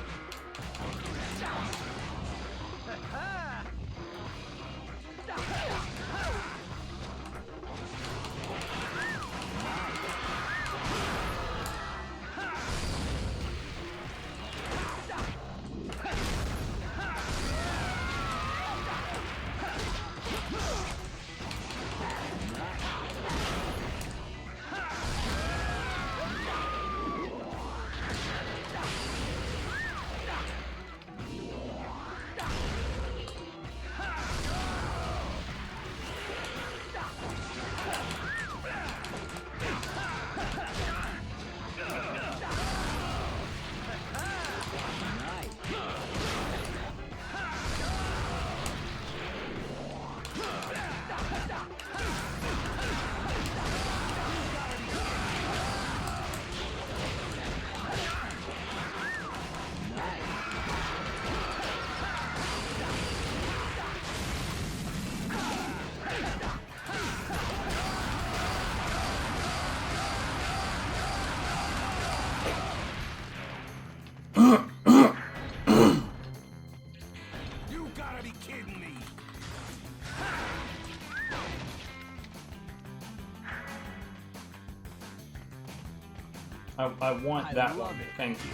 I want I that love one. it. Thank you.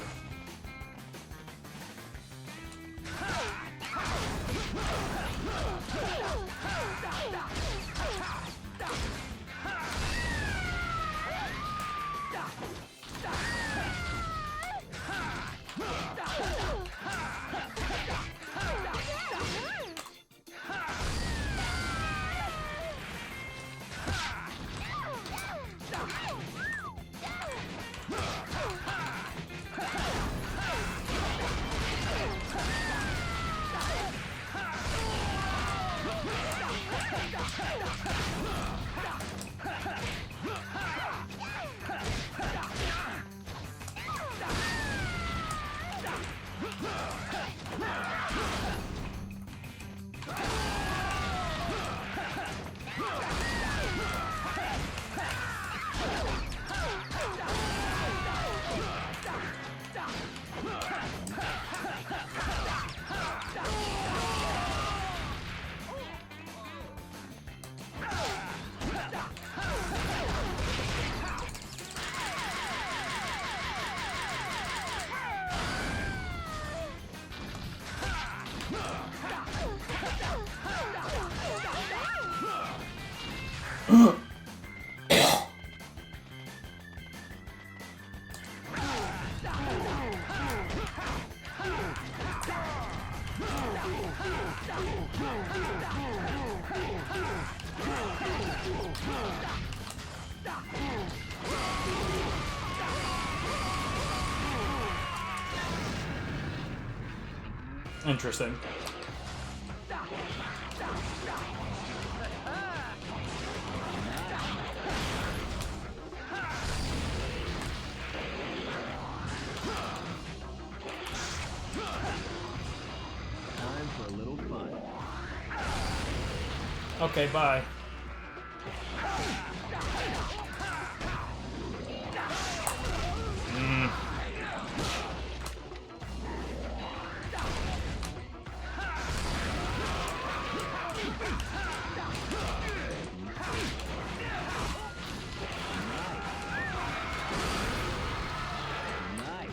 Interesting. Time for a little fun. Okay, bye. Nice.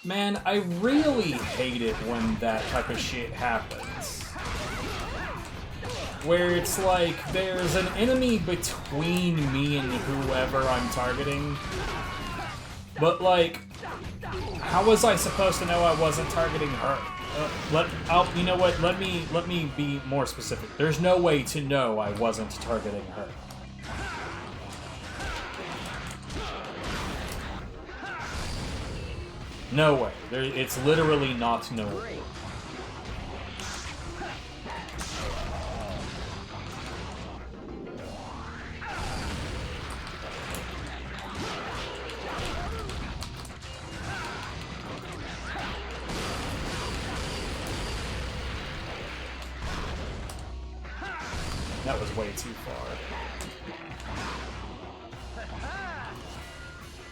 Man, I really hate it when that type of shit happens. Where it's like, there's an enemy between me and whoever I'm targeting. But like, how was I supposed to know I wasn't targeting her? You know what, let me be more specific. There's no way to know I wasn't targeting her. No way. It's literally not knowable. That was way too far.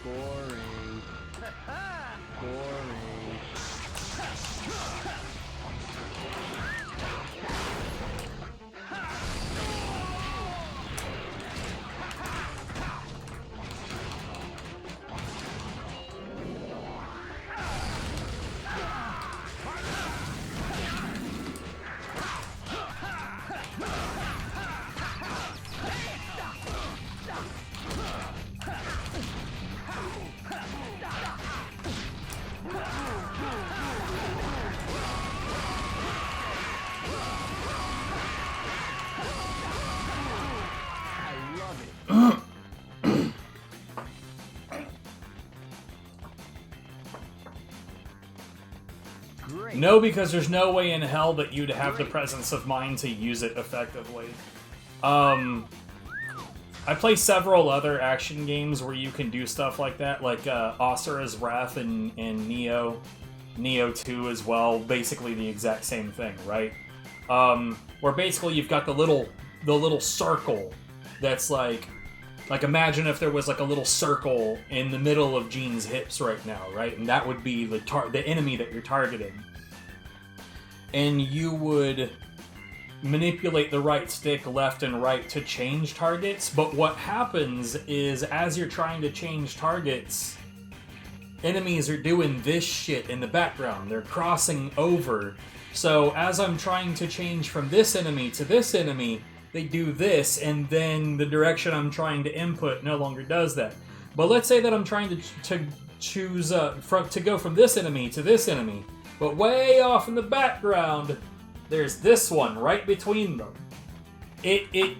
Boring. Boring. No, because there's no way in hell that you'd have the presence of mind to use it effectively. I play several other action games where you can do stuff like that, like Asura's Wrath and Neo 2 as well. Basically the exact same thing, right? Where basically you've got the little circle that's like imagine if there was like a little circle in the middle of Jean's hips right now, right? And that would be the enemy that you're targeting. And you would manipulate the right stick left and right to change targets, but what happens is as you're trying to change targets, enemies are doing this shit in the background. They're crossing over. So as I'm trying to change from this enemy to this enemy, they do this, and then the direction I'm trying to input no longer does that. But let's say that I'm trying to choose to go from this enemy to this enemy, but way off in the background there's this one right between them.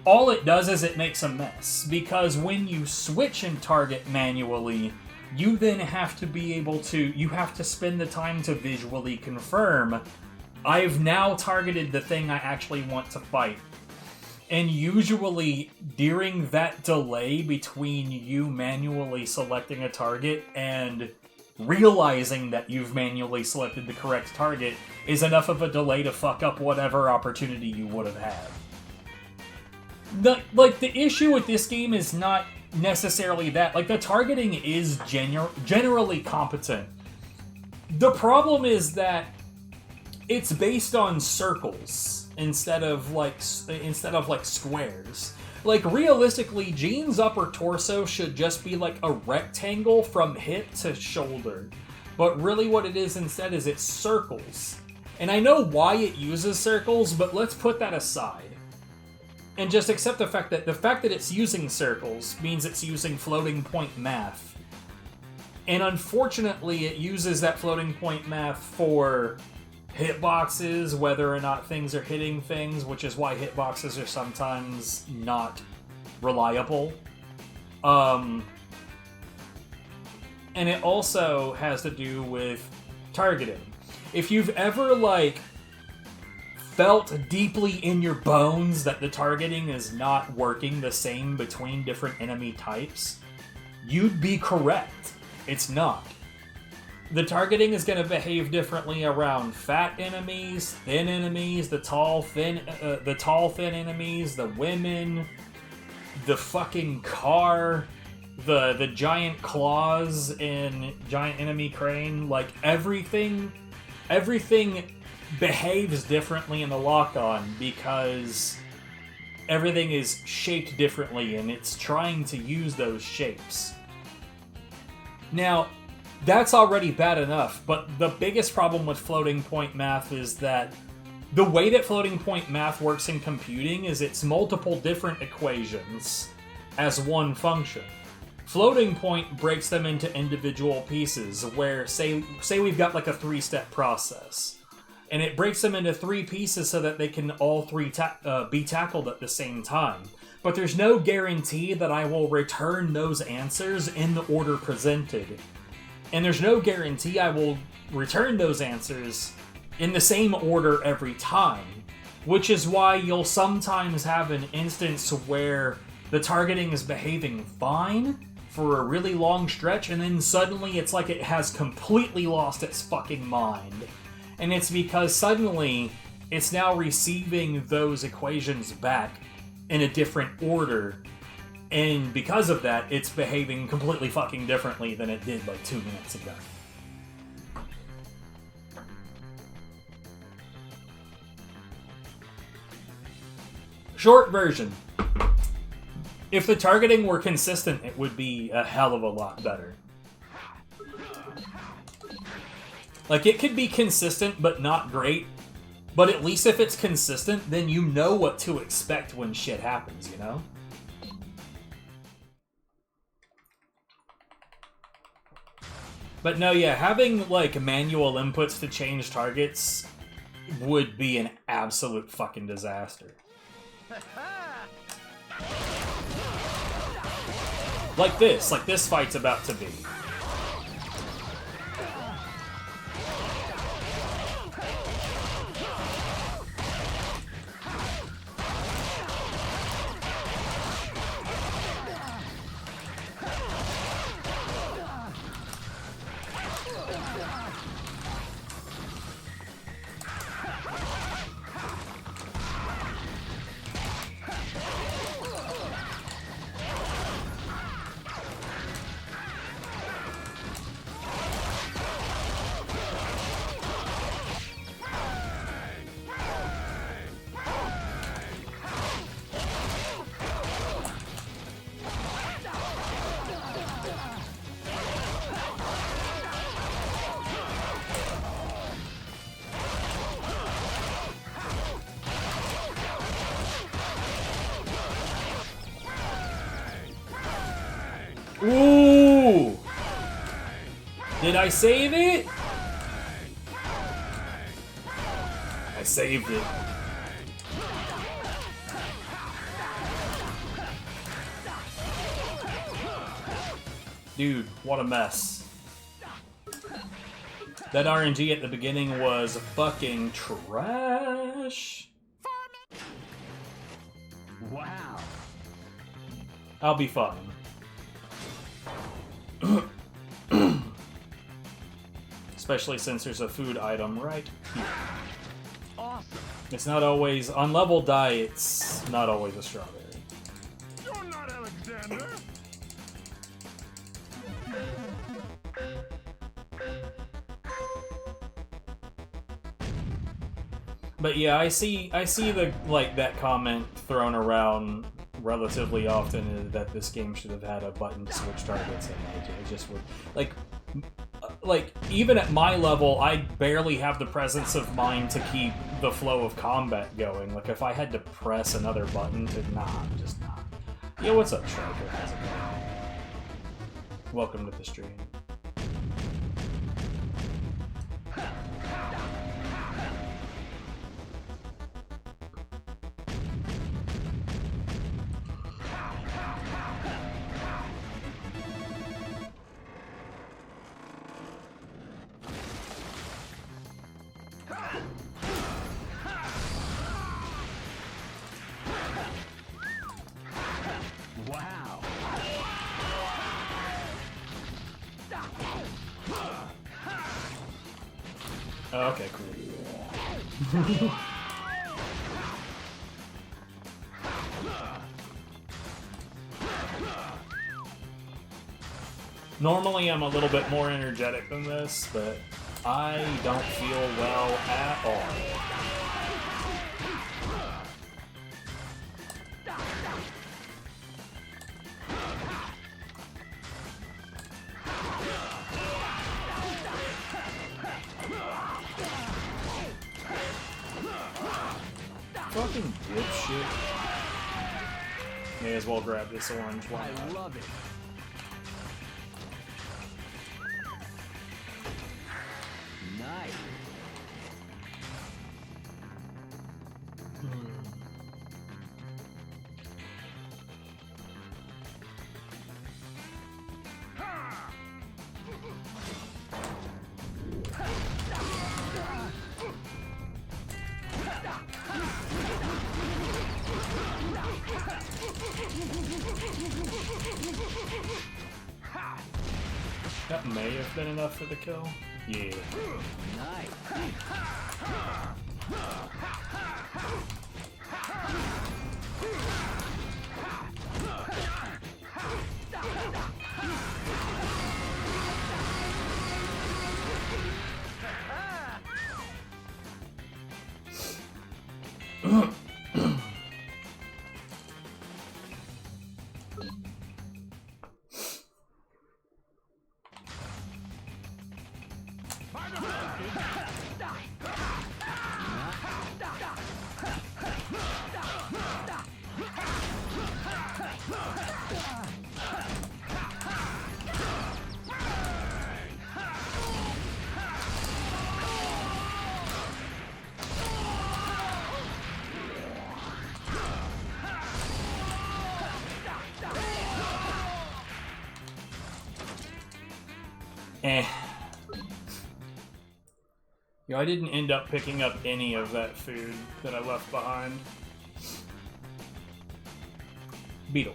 All it does is it makes a mess, because when you switch and target manually, you then have to be able to, you have to spend the time to visually confirm, I've now targeted the thing I actually want to fight. And usually, during that delay between you manually selecting a target and realizing that you've manually selected the correct target is enough of a delay to fuck up whatever opportunity you would have had. The issue with this game is not necessarily that. Like, the targeting is generally competent. The problem is that it's based on circles instead of like squares. Like, realistically, Jean's upper torso should just be like a rectangle from hip to shoulder. But really what it is instead is it's circles. And I know why it uses circles, but let's put that aside. And just accept the fact that it's using circles means it's using floating point math. And unfortunately, it uses that floating point math for hitboxes, whether or not things are hitting things, which is why hitboxes are sometimes not reliable. And it also has to do with targeting. If you've ever, felt deeply in your bones that the targeting is not working the same between different enemy types, you'd be correct. It's not. The targeting is going to behave differently around fat enemies, thin enemies, the tall thin enemies, the women, the fucking car, the giant claws in Giant Enemy Crane. Like, everything behaves differently in the lock-on because everything is shaped differently and it's trying to use those shapes. Now, that's already bad enough, but the biggest problem with floating point math is that the way that floating point math works in computing is it's multiple different equations as one function. Floating point breaks them into individual pieces where, say we've got like a 3-step process, and it breaks them into 3 pieces so that they can all 3 be tackled at the same time. But there's no guarantee that I will return those answers in the order presented. And there's no guarantee I will return those answers in the same order every time. Which is why you'll sometimes have an instance where the targeting is behaving fine for a really long stretch, and then suddenly it's like it has completely lost its fucking mind. And it's because suddenly it's now receiving those equations back in a different order. And because of that, it's behaving completely fucking differently than it did like 2 minutes ago. Short version. If the targeting were consistent, it would be a hell of a lot better. Like, it could be consistent, but not great. But at least if it's consistent, then you know what to expect when shit happens, you know? But no, yeah, having, manual inputs to change targets would be an absolute fucking disaster. Like this fight's about to be. Did I save it? I saved it. Dude, what a mess. That RNG at the beginning was fucking trash. Wow. I'll be fine. Especially since there's a food item right here. Awesome. It's not always, on level diets, not always a strawberry. You're not Alexander. But yeah, I see the that comment thrown around relatively often that this game should have had a button to switch targets, and it just would like even at my level, I barely have the presence of mind to keep the flow of combat going. Like if I had to press another button to just not. Yo, what's up, Striker? How's it going? Welcome to the stream. Wow. Oh, okay, cool. Normally I'm a little bit more energetic than this, but I don't feel well at all. Fucking dipshit. May as well grab this orange one. I love it. Nice. That may have been enough for the kill. Yeah. Nice. Yeah, I didn't end up picking up any of that food that I left behind. Beetle.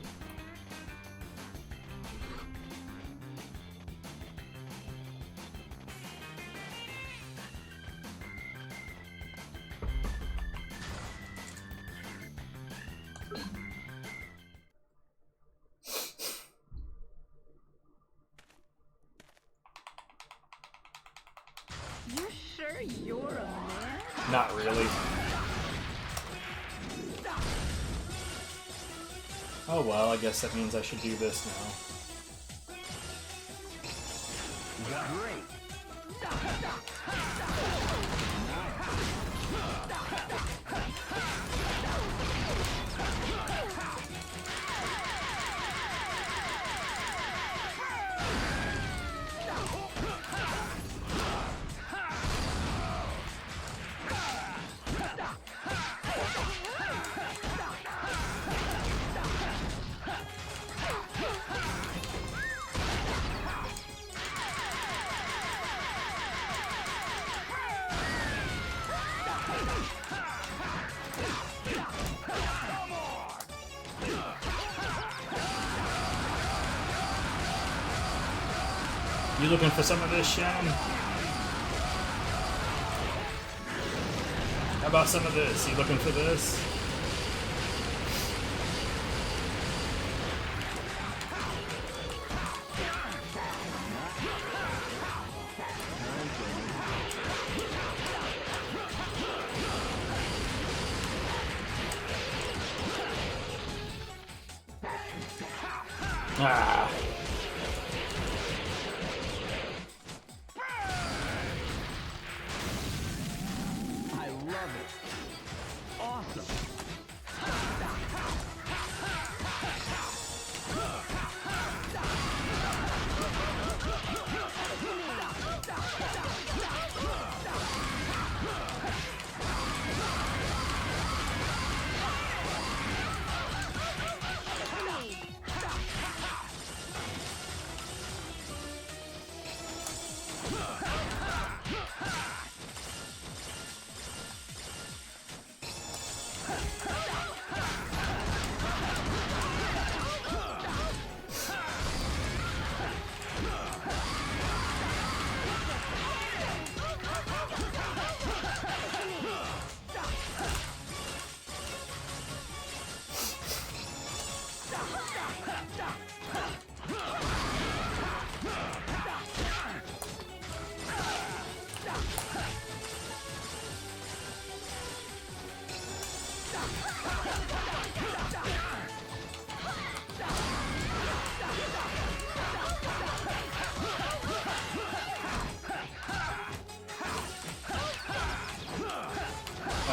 You sure you're a man? Not really. Oh well, I guess that means I should do this now. Great. You looking for some of this, Shen? How about some of this? You looking for this? Ah. I love it. Awesome.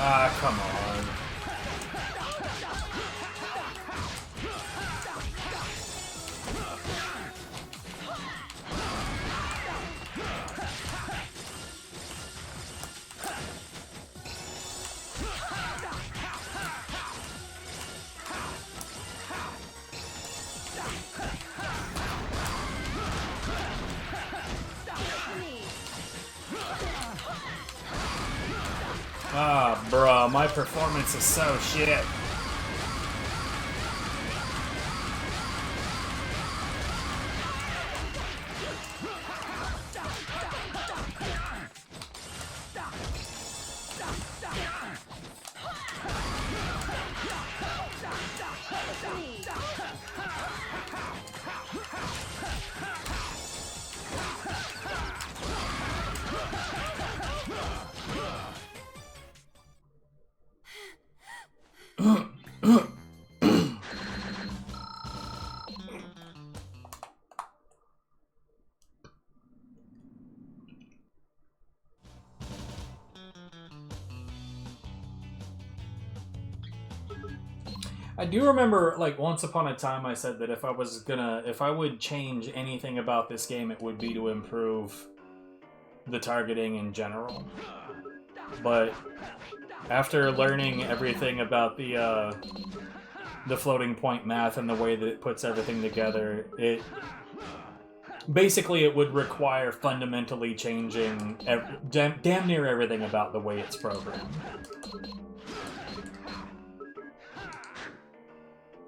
Ah, come on. Ah, bruh, my performance is so shit. I do remember, like, once upon a time I said that if I would change anything about this game, it would be to improve the targeting in general. But after learning everything about the floating point math and the way that it puts everything together, it would require fundamentally changing damn near everything about the way it's programmed.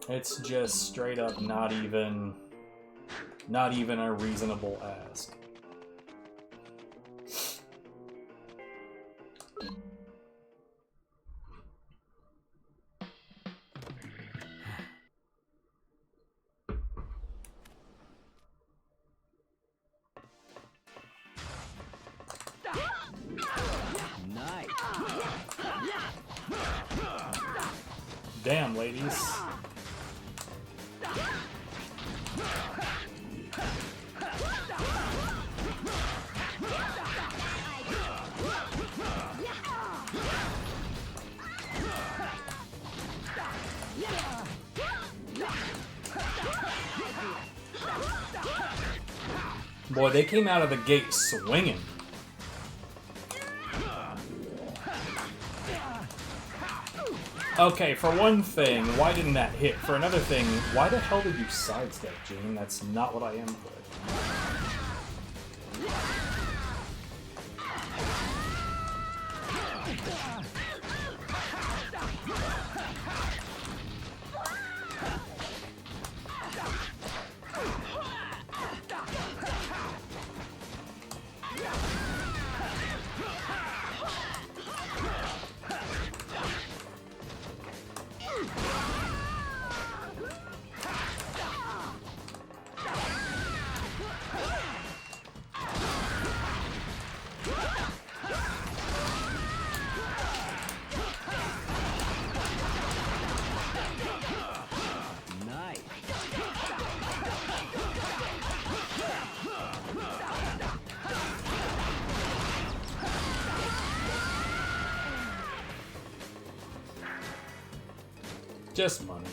It's just straight up not even a reasonable ask. Nice. Damn, ladies. Boy, they came out of the gate swinging. Okay, for one thing, why didn't that hit? For another thing, why the hell did you sidestep, Gene? That's not what I input. Just money.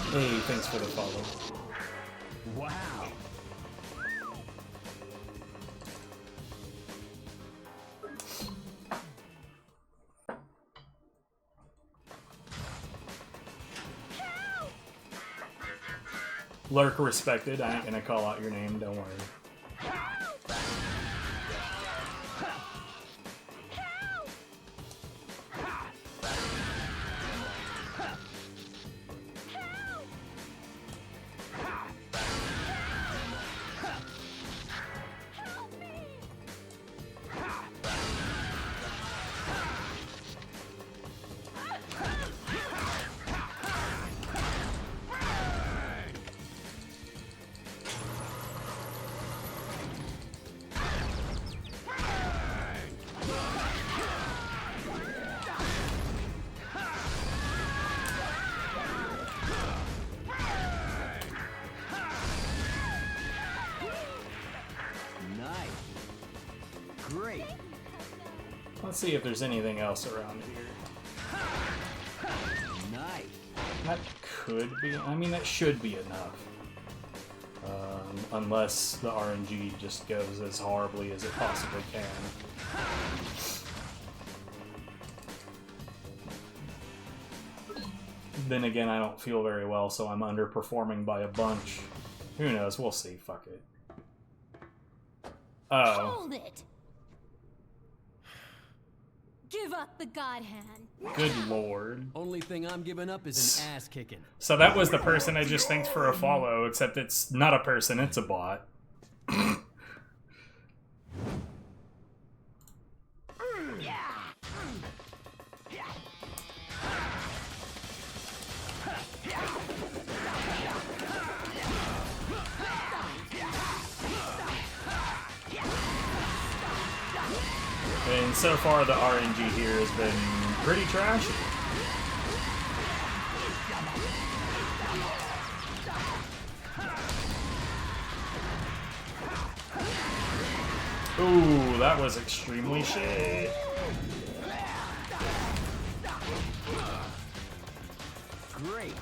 Hey, thanks for the follow. Wow. Lurk respected. I ain't gonna call out your name, don't worry. Great. Let's see if there's anything else around here. Nice. That could be. I mean, that should be enough. Unless the RNG just goes as horribly as it possibly can. Then again, I don't feel very well, so I'm underperforming by a bunch. Who knows? We'll see. Fuck it. Oh. Hold it! Give up the god hand. Good lord. Only thing I'm giving up is an ass kicking. So that was the person I just thanked for a follow, except it's not a person, it's a bot. And so far the RNG here has been pretty trashy. Ooh, that was extremely shit. Great.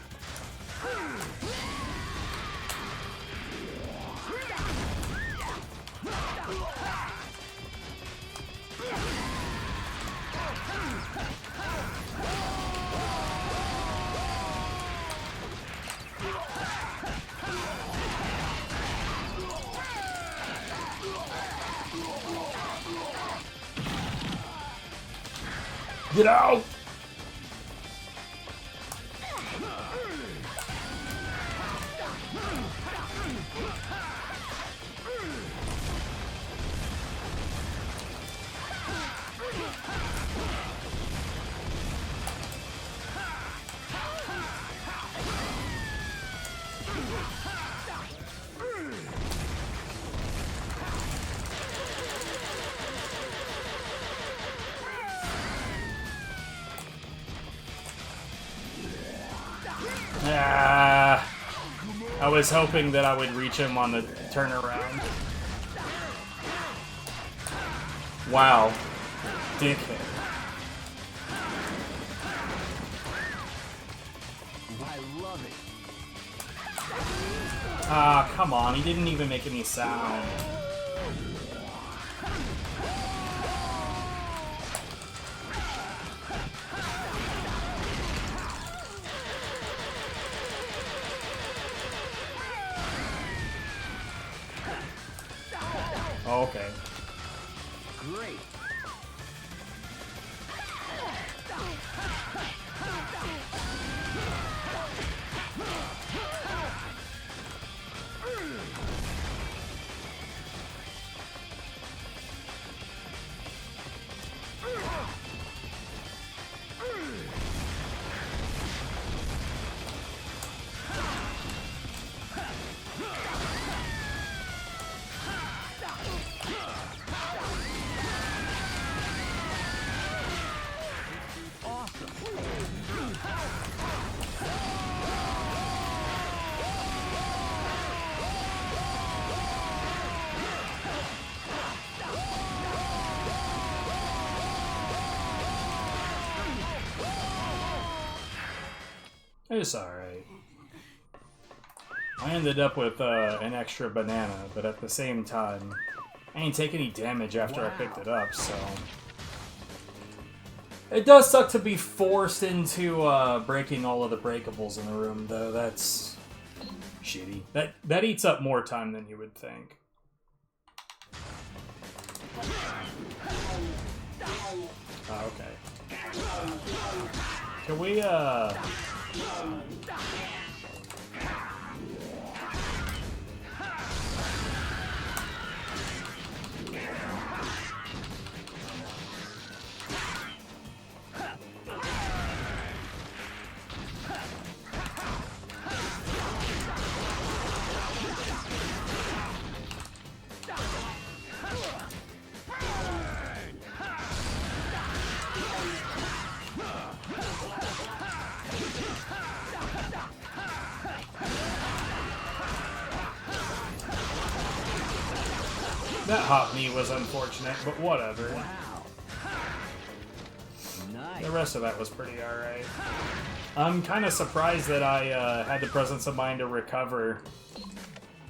Get out! Ah, I was hoping that I would reach him on the turnaround. Wow. Dickhead. I love it. Ah, come on. He didn't even make any sound. Oh, okay. Great. It's alright. I ended up with an extra banana, but at the same time, I didn't take any damage after I picked it up, so... It does suck to be forced into breaking all of the breakables in the room, though. That's shitty. That eats up more time than you would think. Oh, okay. Can we, that hot knee was unfortunate, but whatever. Nice. The rest of that was pretty alright. I'm kind of surprised that I had the presence of mind to recover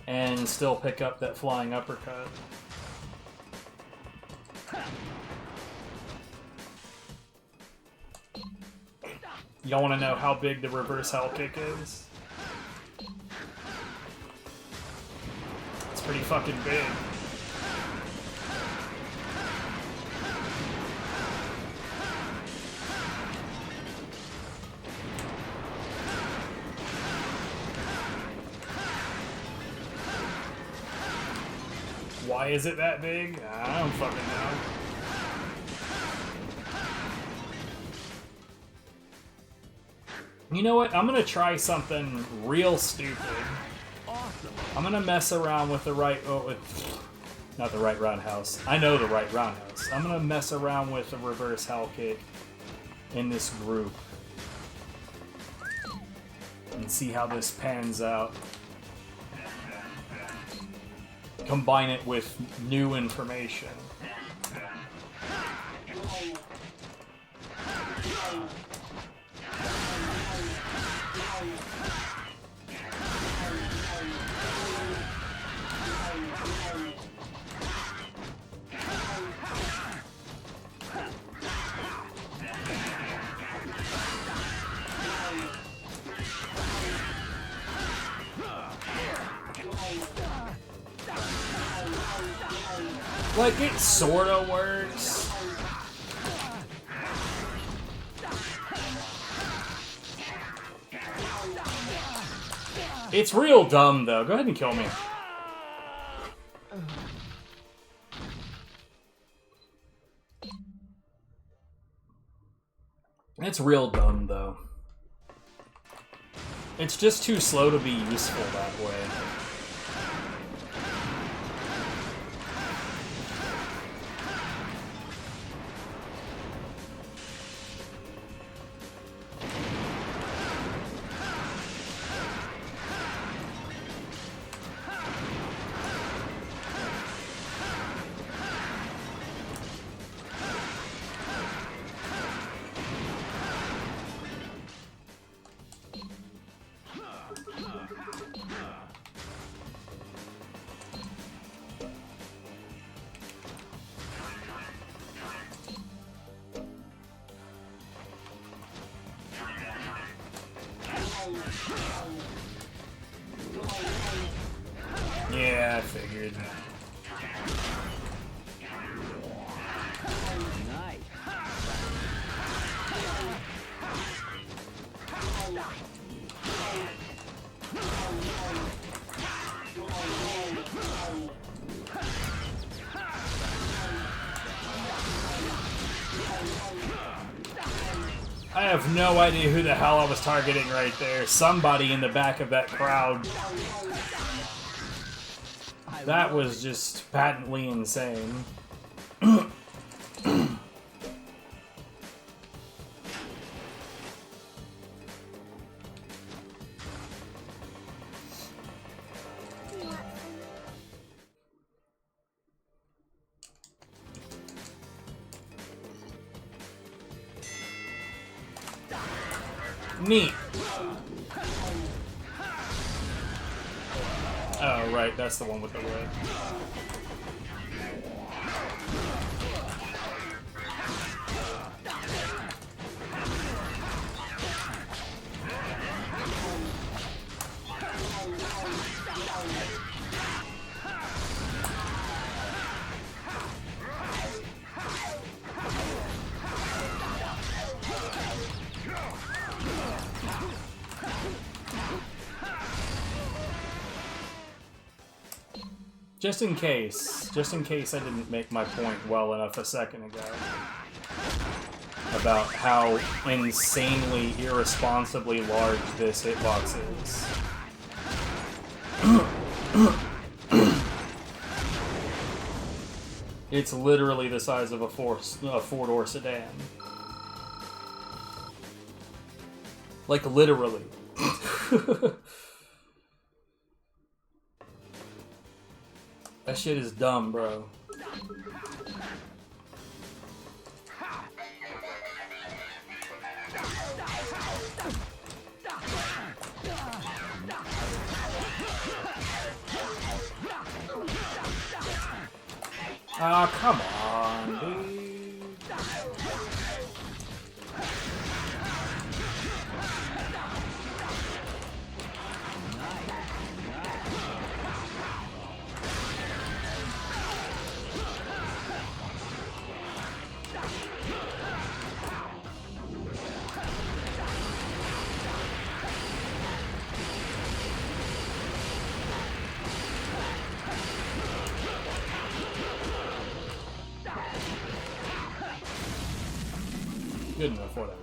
and still pick up that flying uppercut. Y'all want to know how big the reverse hell kick is? It's pretty fucking big. Why is it that big? I don't fucking know. You know what? I'm gonna try something real stupid. Awesome. I'm gonna mess around with the right... Oh, not the right roundhouse. I know the right roundhouse. I'm gonna mess around with the reverse hell kick in this group. And see how this pans out. Combine it with new information. Like, it sorta works. It's real dumb, though. Go ahead and kill me. It's real dumb, though. It's just too slow to be useful that way. Yeah, I figured. Nice. I have no idea who the hell I was targeting right there. Somebody in the back of that crowd. That was just patently insane. Neat. Oh, right, that's the one with the red. Just in case I didn't make my point well enough a second ago about how insanely, irresponsibly large this hitbox is. It's literally the size of a four-door sedan. Like, literally. That shit is dumb, bro. Ah, come on, dude. Good enough, whatever.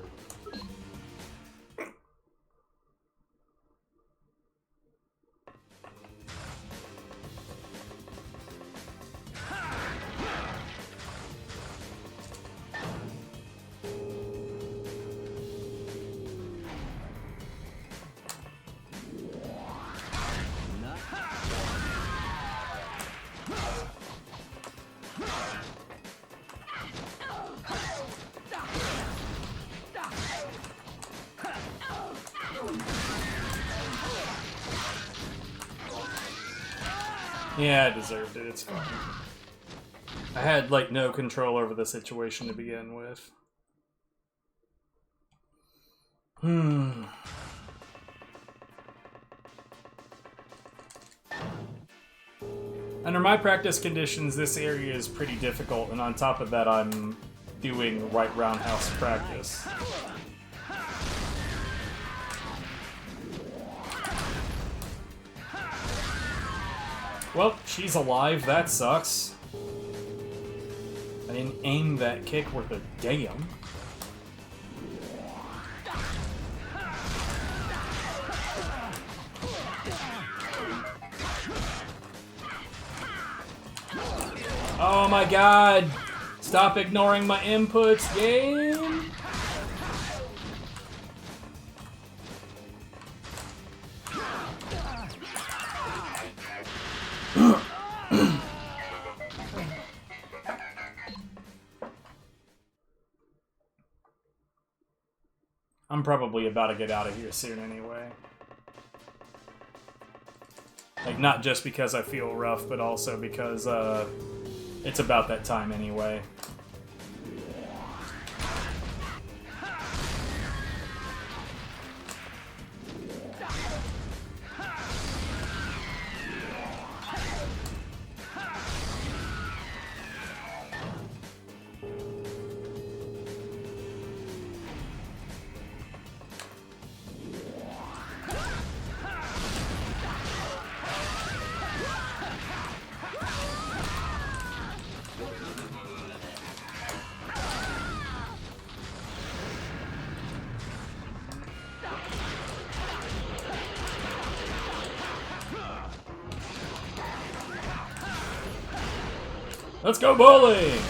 Yeah, I deserved it. It's fine. I had, like, no control over the situation to begin with. Under my practice conditions, this area is pretty difficult, and on top of that, I'm doing right roundhouse practice. Well, she's alive, that sucks. I didn't aim that kick worth a damn. Oh my god! Stop ignoring my inputs, game! I'm probably about to get out of here soon anyway. Like, not just because I feel rough, but also because, it's about that time anyway. Let's go bowling!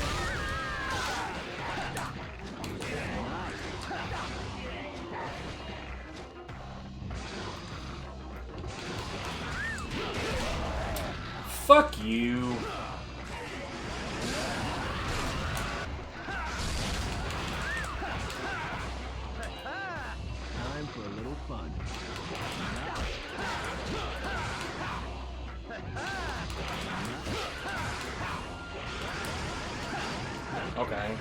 Fuck you. Time for a little fun. Okay.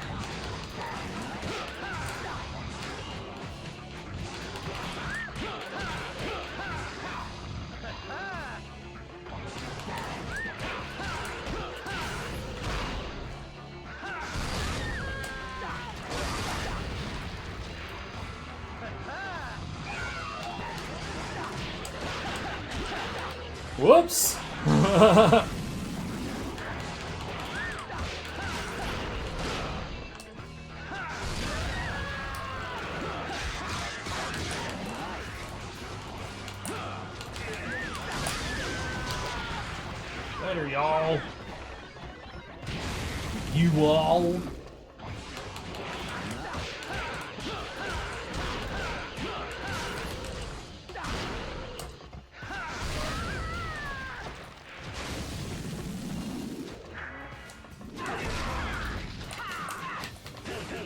Whoops! Later, y'all. You all.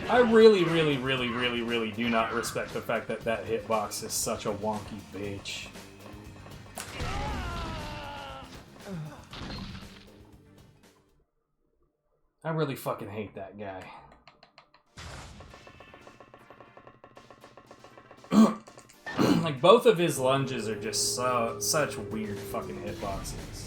I really do not respect the fact that that hitbox is such a wonky bitch. I really fucking hate that guy. Like, both of his lunges are just such weird fucking hitboxes.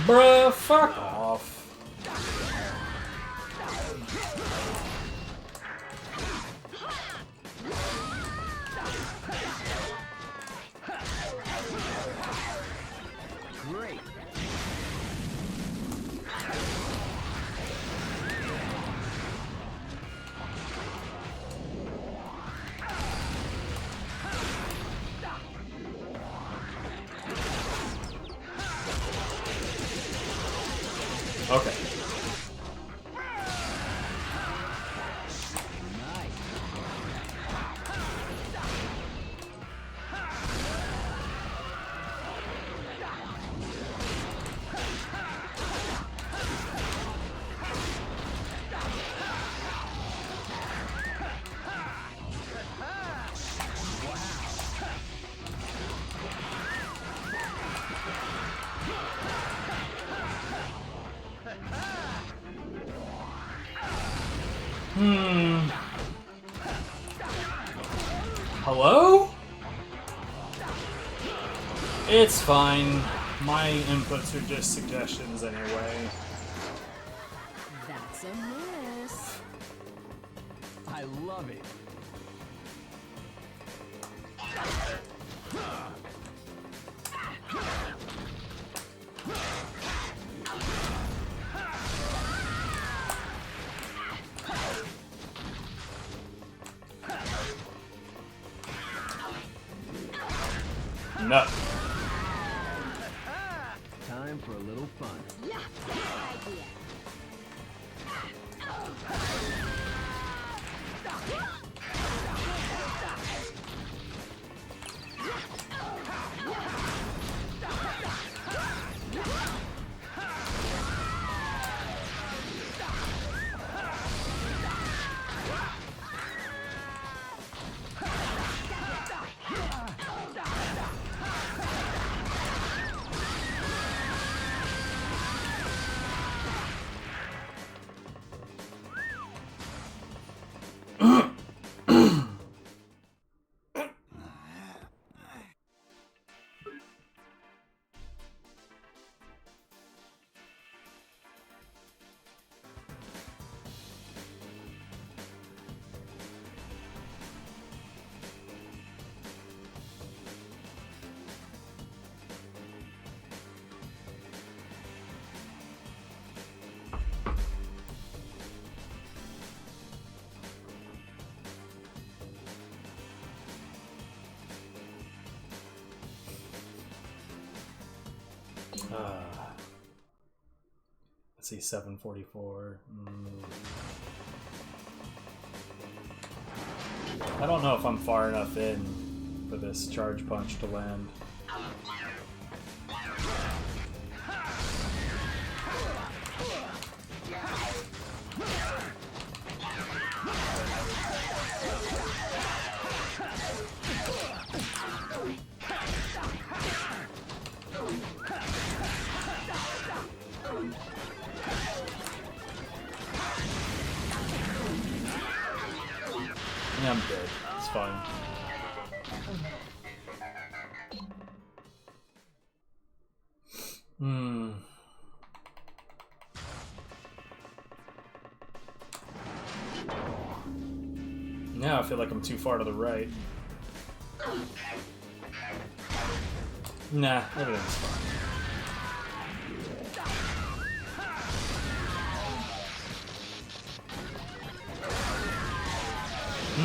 Bruh, fuck off. Great. Okay. Hello? It's fine. My inputs are just suggestions anyway. That's a miss. I love it. No. Time for a little fun. Yeah, good idea. Let's see, 744. I don't know if I'm far enough in for this charge punch to land. Yeah, I'm good. It's fine. Now I feel like I'm too far to the right. Nah, everything's fine.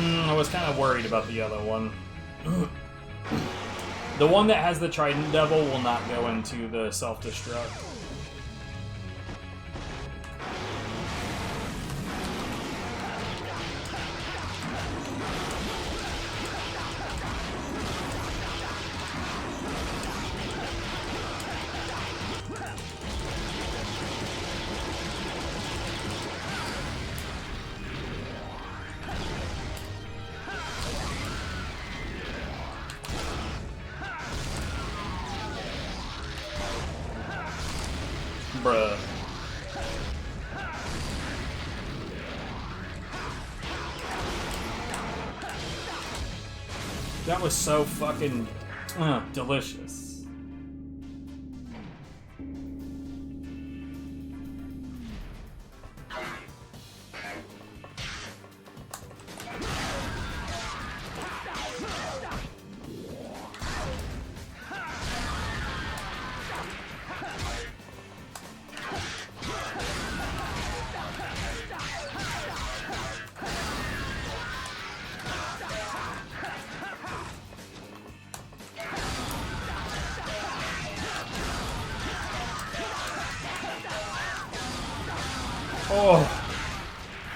I was kind of worried about the other one. The one that has the Trident Devil will not go into the self-destruct. Bruh. That was so fucking delicious.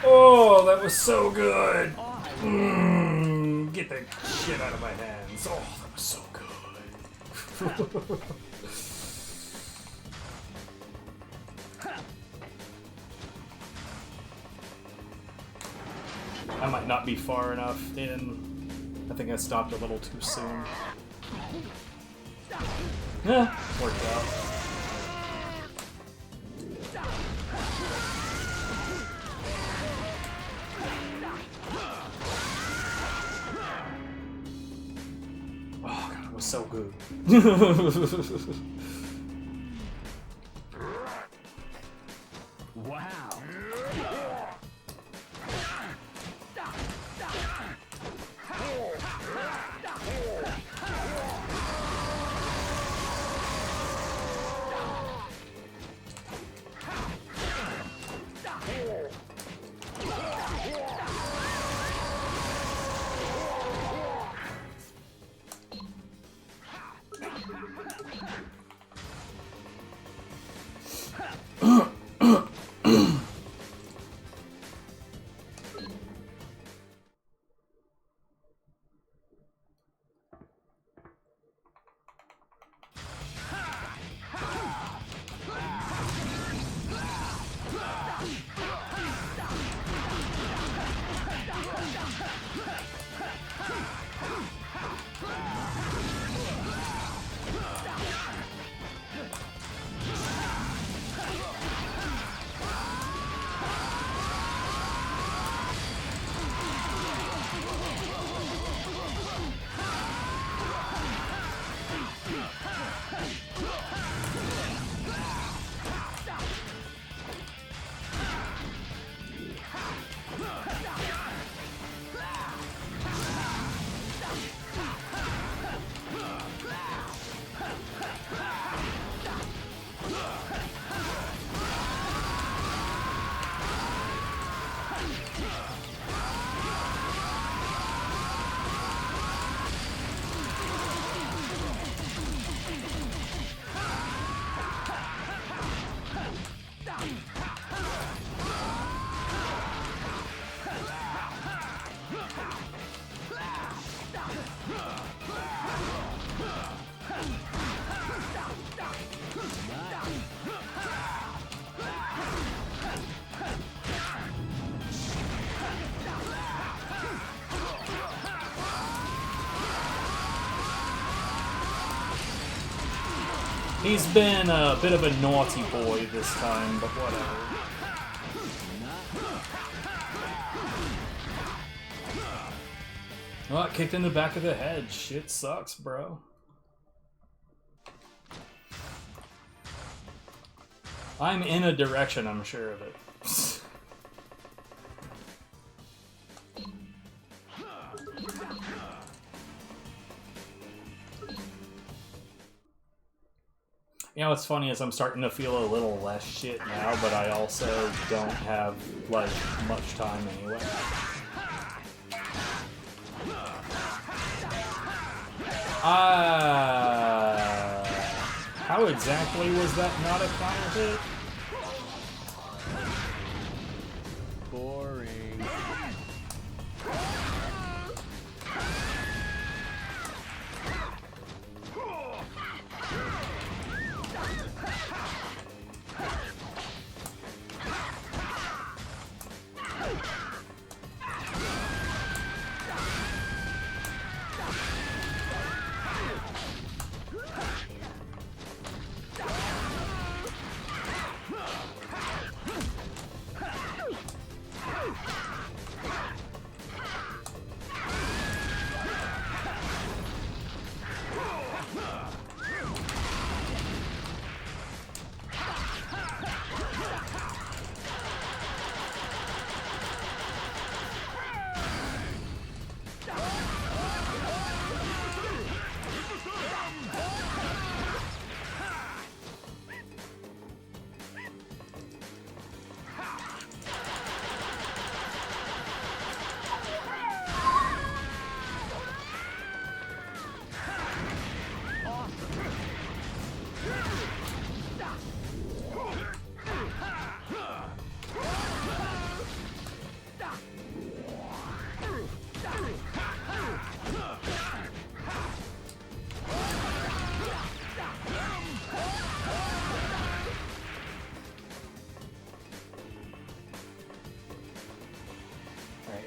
Oh, that was so good. Get the shit out of my hands. Oh, that was so good. I might not be far enough in. I think I stopped a little too soon. Yeah, worked out. So good. Wow. He's been a bit of a naughty boy this time, but whatever. Oh, kicked in the back of the head. Shit sucks, bro. I'm in a direction, I'm sure of it. You know what's funny is I'm starting to feel a little less shit now, but I also don't have, like, much time anyway. How exactly was that not a counter hit? Boring.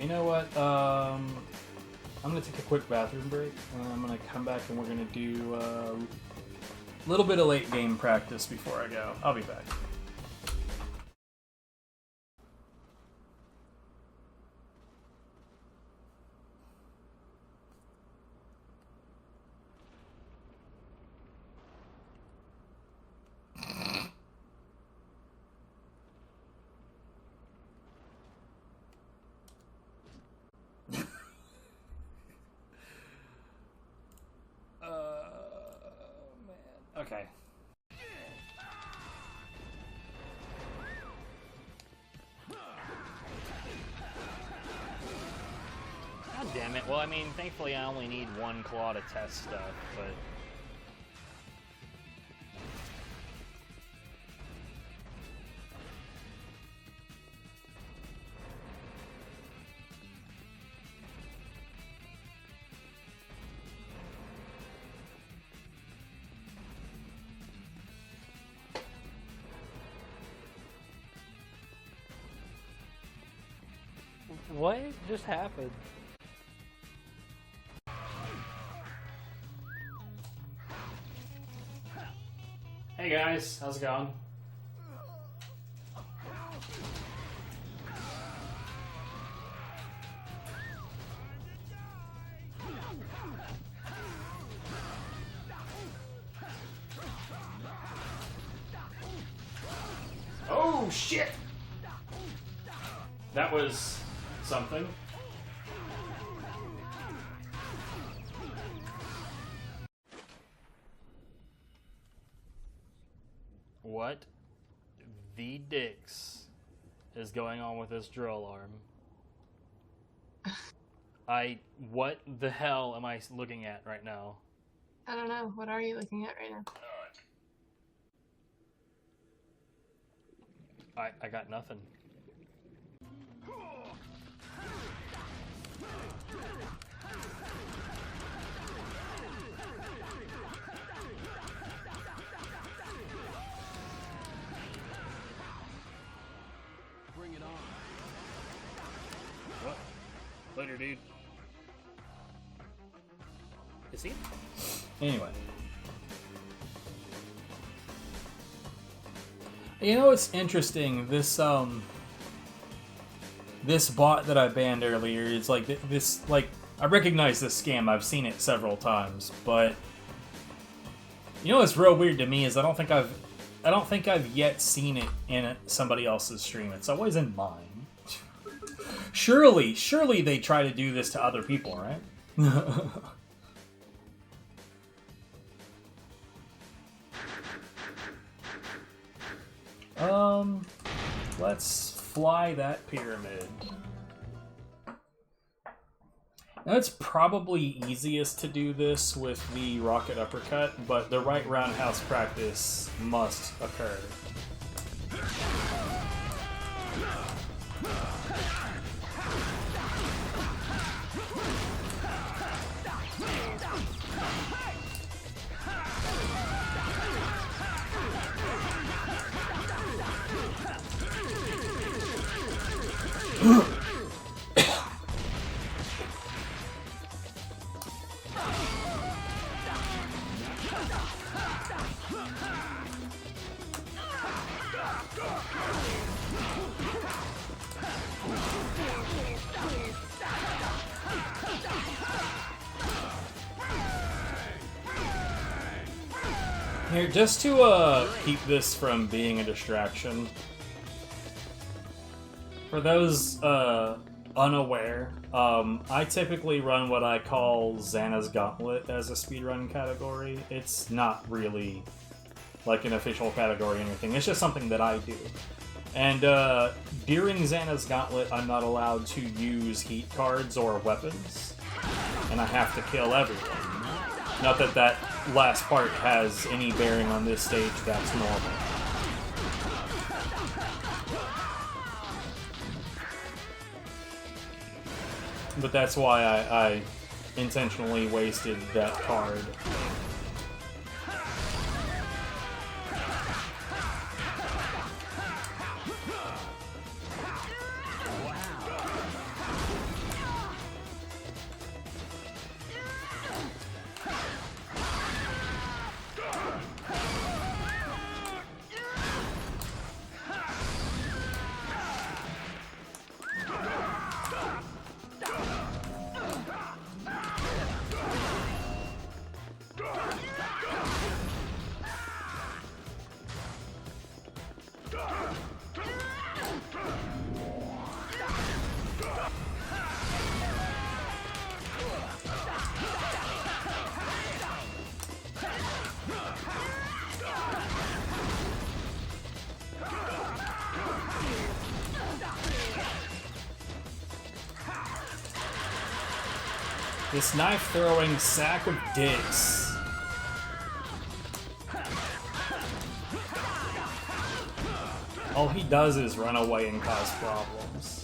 You know what? I'm gonna take a quick bathroom break, and I'm gonna come back and we're gonna do a little bit of late game practice before I go. I'll be back. Okay. God damn it. Well, I mean, thankfully I only need one claw to test stuff, but... What just happened? Hey guys, how's it going? Oh shit! That was something. What the dicks is going on with this drill arm? What the hell am I looking at right now? I don't know. What are you looking at right now? I got nothing. Bring it on. What? Later, dude. Is he? Anyway. You know, it's interesting. This bot that I banned earlier is like this. Like, I recognize this scam. I've seen it several times, but you know what's real weird to me is I don't think I've yet seen it in somebody else's stream. It's always in mine. Surely they try to do this to other people, right? Let's fly that pyramid. Now, it's probably easiest to do this with the rocket uppercut, but the right roundhouse practice must occur. Here, just to keep this from being a distraction, for those unaware, I typically run what I call Xana's Gauntlet as a speedrun category. It's not really like an official category or anything, it's just something that I do. And during Xana's Gauntlet, I'm not allowed to use heat cards or weapons, and I have to kill everyone. Not that that last part has any bearing on this stage, that's normal. But that's why I intentionally wasted that card. This knife-throwing sack of dicks. All he does is run away and cause problems.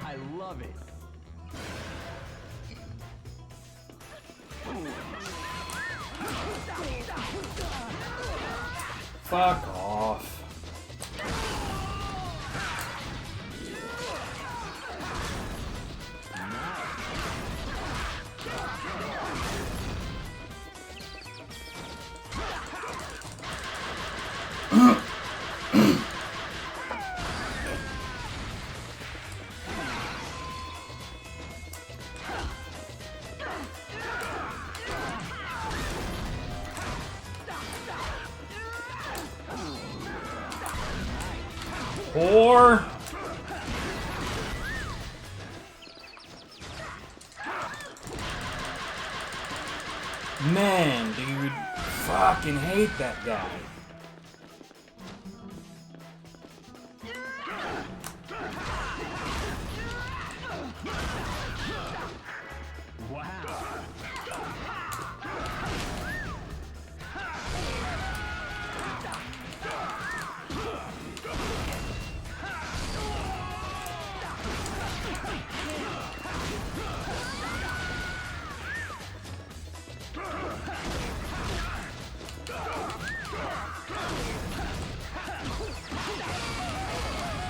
I love it. Fuck off. Or man, dude, fucking hate that guy.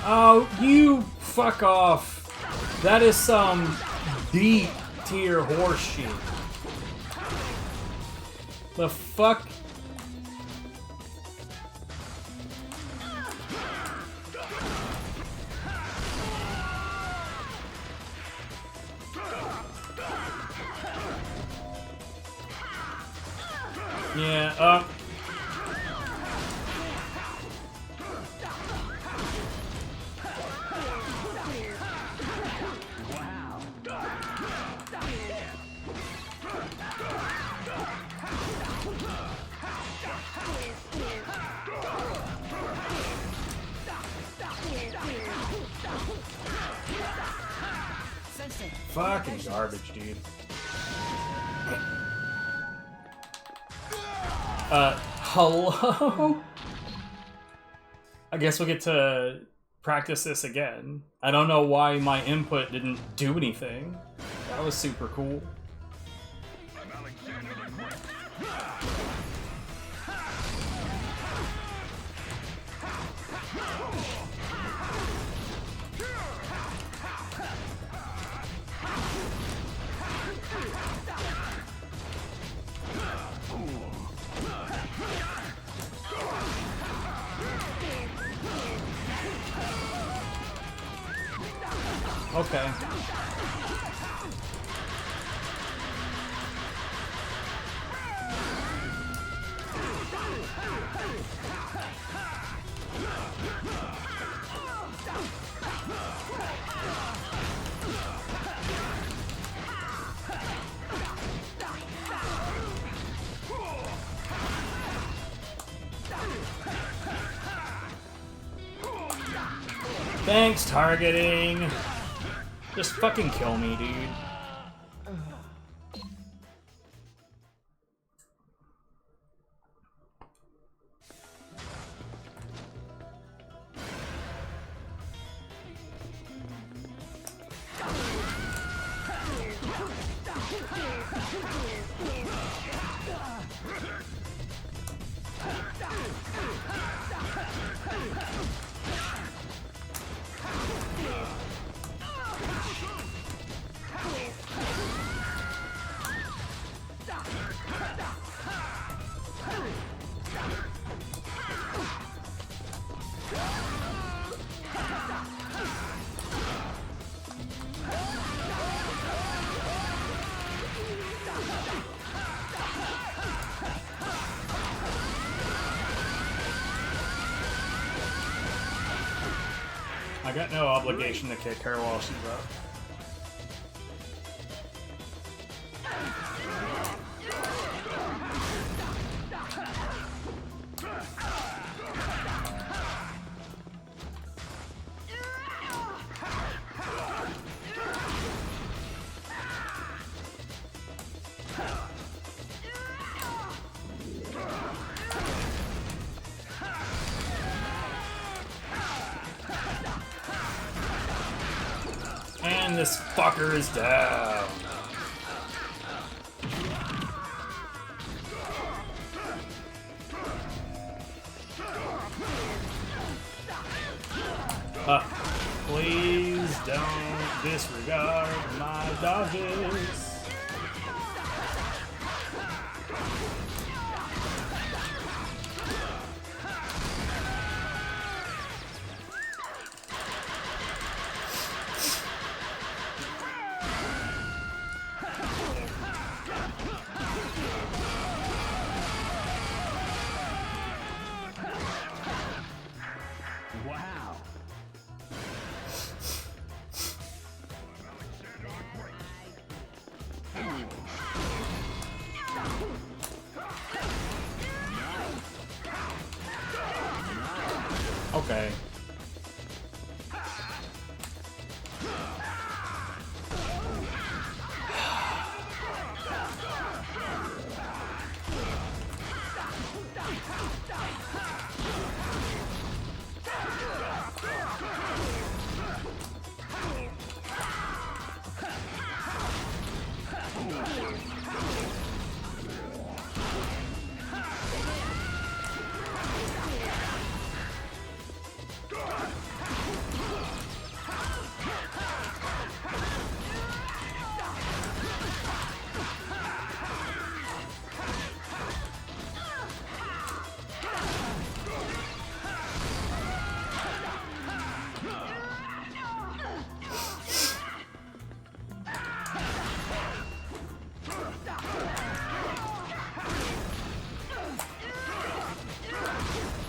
Oh, you fuck off. That is some D tier horse shit. The fuck? Yeah, fucking garbage, dude. Hello? I guess we'll get to practice this again. I don't know why my input didn't do anything. That was super cool. Okay. Thanks, targeting. Just fucking kill me, dude. I got no obligation to kick her while she's up. And this fucker is down. Please don't disregard my dodges. Wow. Okay.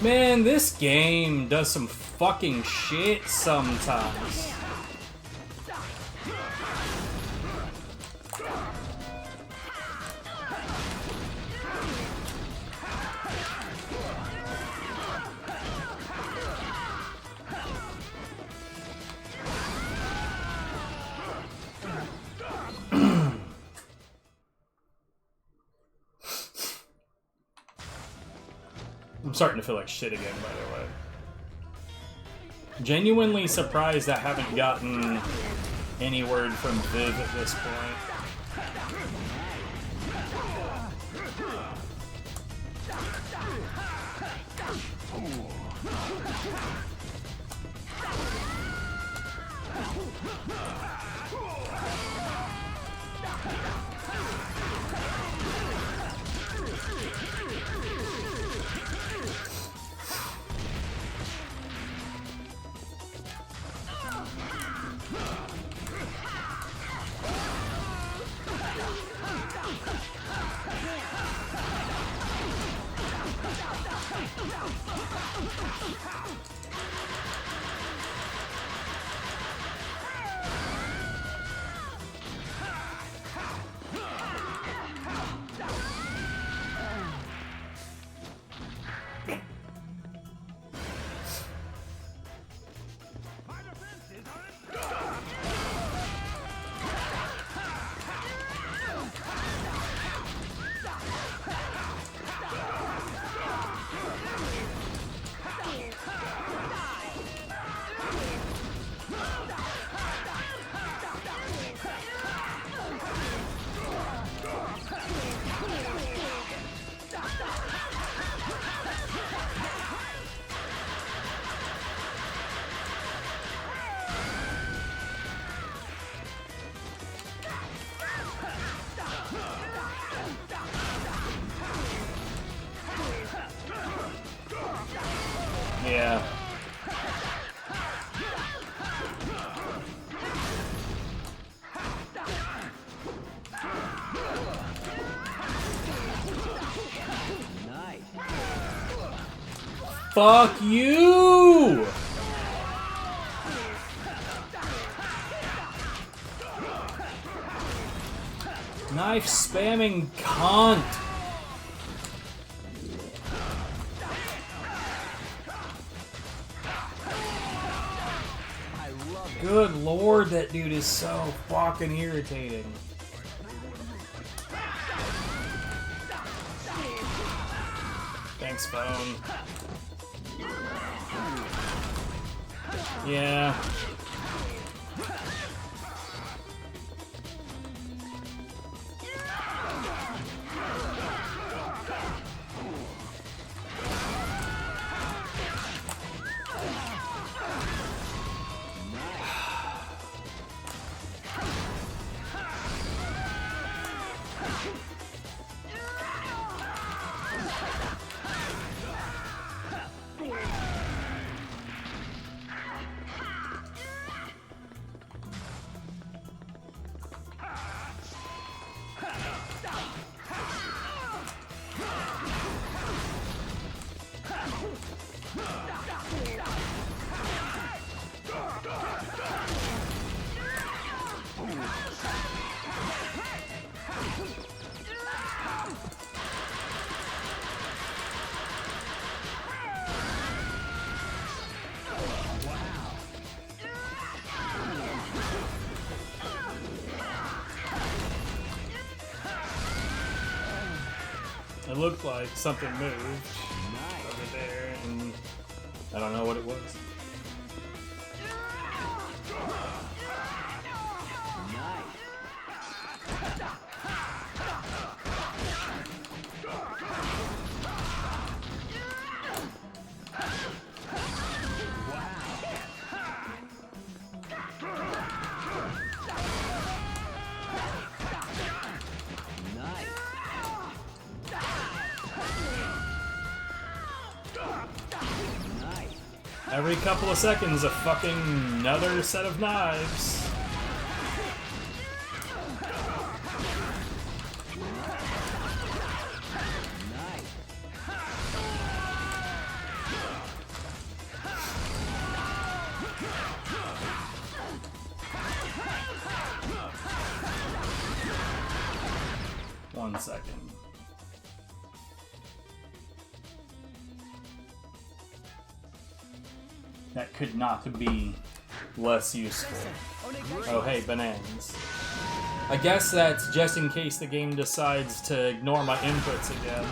Man, this game does some fucking shit sometimes. I'm starting to feel like shit again, by the way. Genuinely surprised I haven't gotten any word from Viv at this point. Yeah. Fuck you! Knife spamming cunt! Good lord, that dude is so fucking irritating. Thanks, phone. Yeah. It looked like something moved over there, and I don't know what it was. Every couple of seconds, a fucking another set of knives. second. That could not be less useful. Oh, hey, bananas. I guess that's just in case the game decides to ignore my inputs again.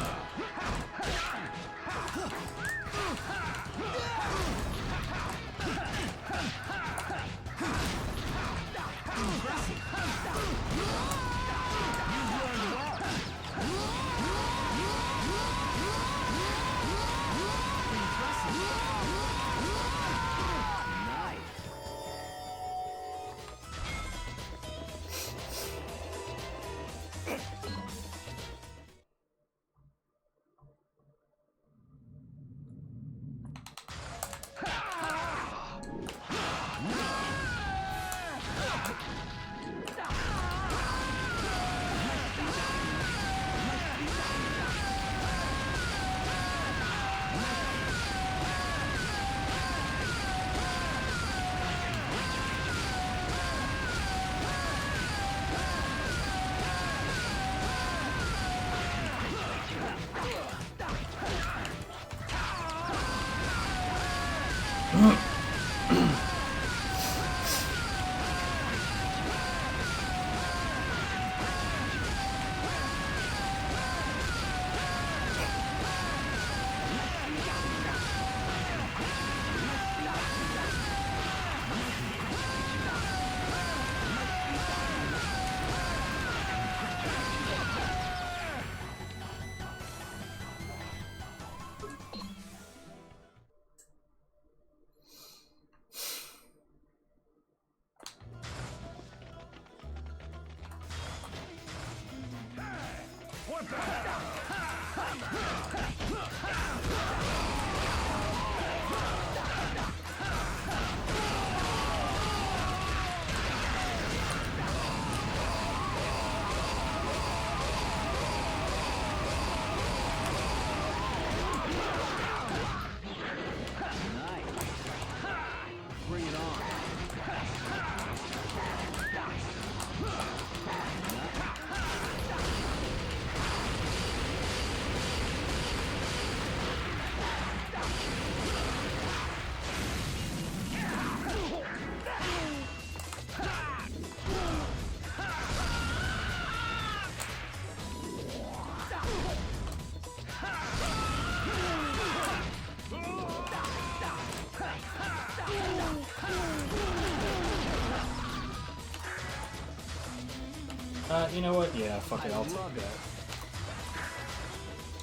You know what? Yeah, fuck it, I'll take that.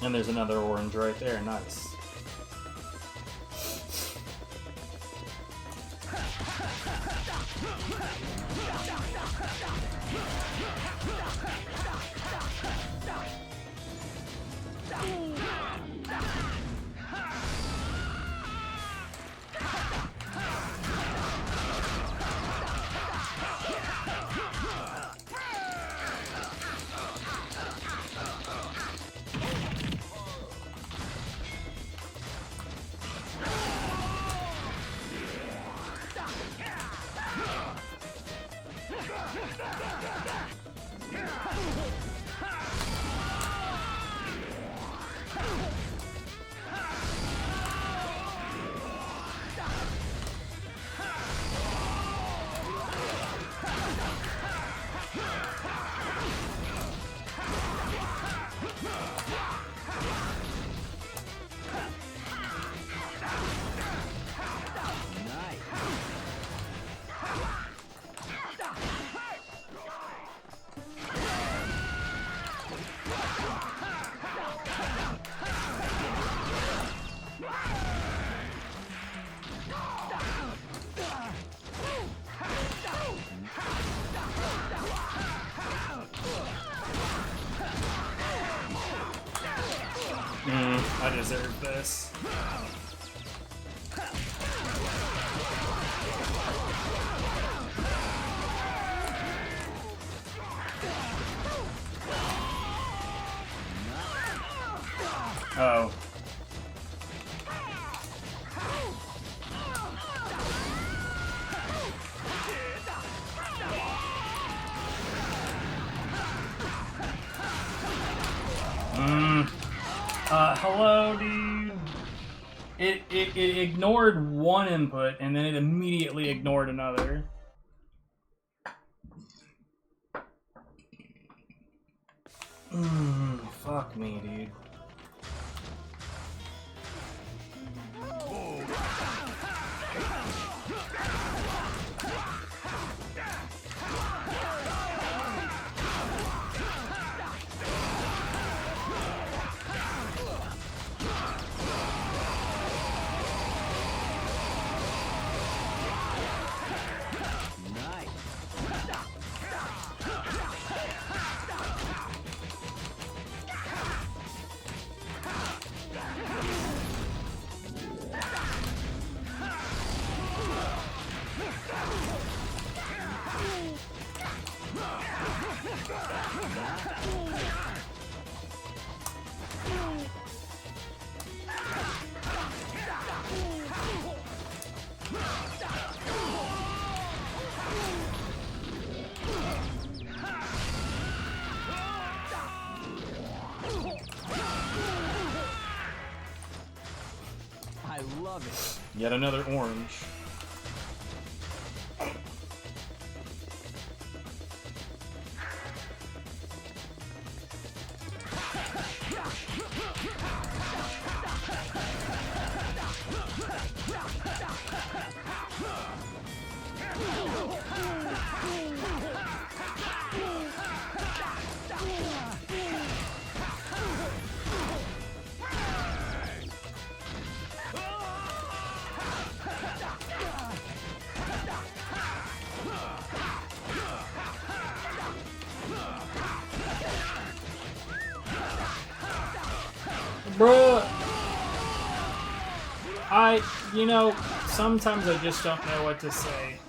And there's another orange right there, nice. I deserve this. Oh. Hello, dude. It ignored one input and then it immediately ignored another. Fuck me, dude. I love it. Yet another orange. Bruh. You know, sometimes I just don't know what to say.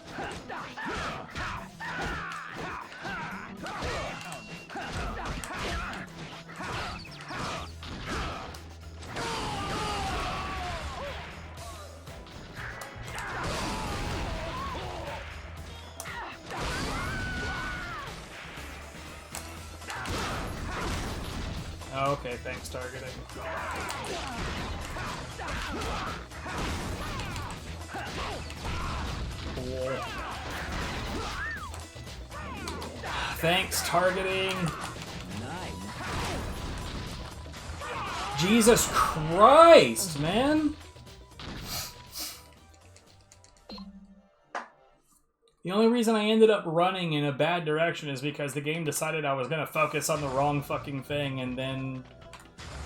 Oh, okay, thanks, targeting. Cool. Thanks, targeting. Jesus Christ, man! The only reason I ended up running in a bad direction is because the game decided I was going to focus on the wrong fucking thing, and then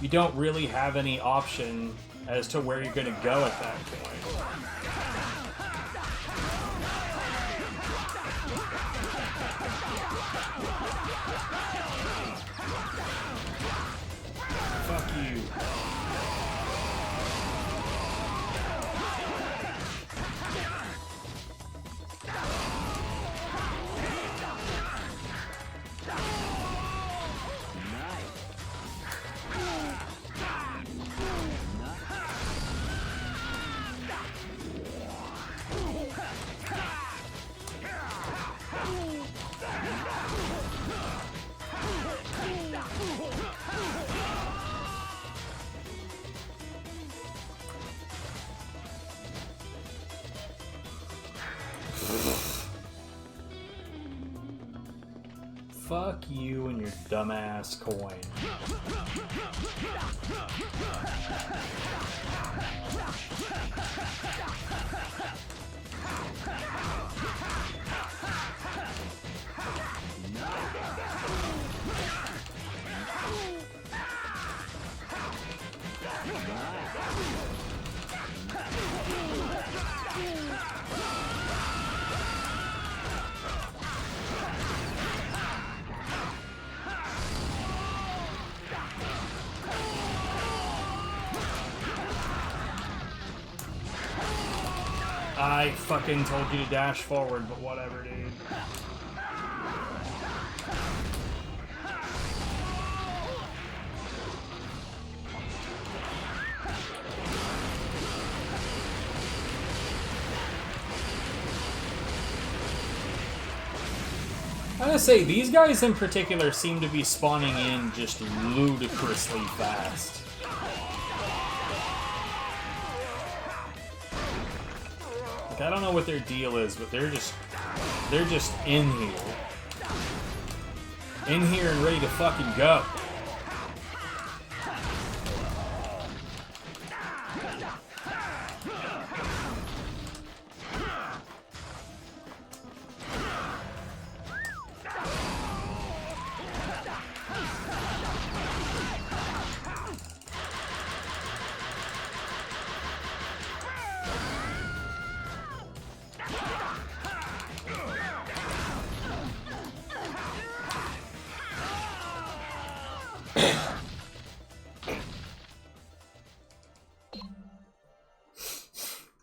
you don't really have any option as to where you're going to go at that point. Fuck you. Fuck you and your dumbass coin. I fucking told you to dash forward, but whatever, dude. I gotta say, these guys in particular seem to be spawning in just ludicrously fast. I don't know what their deal is, but they're just in here. In here and ready to fucking go.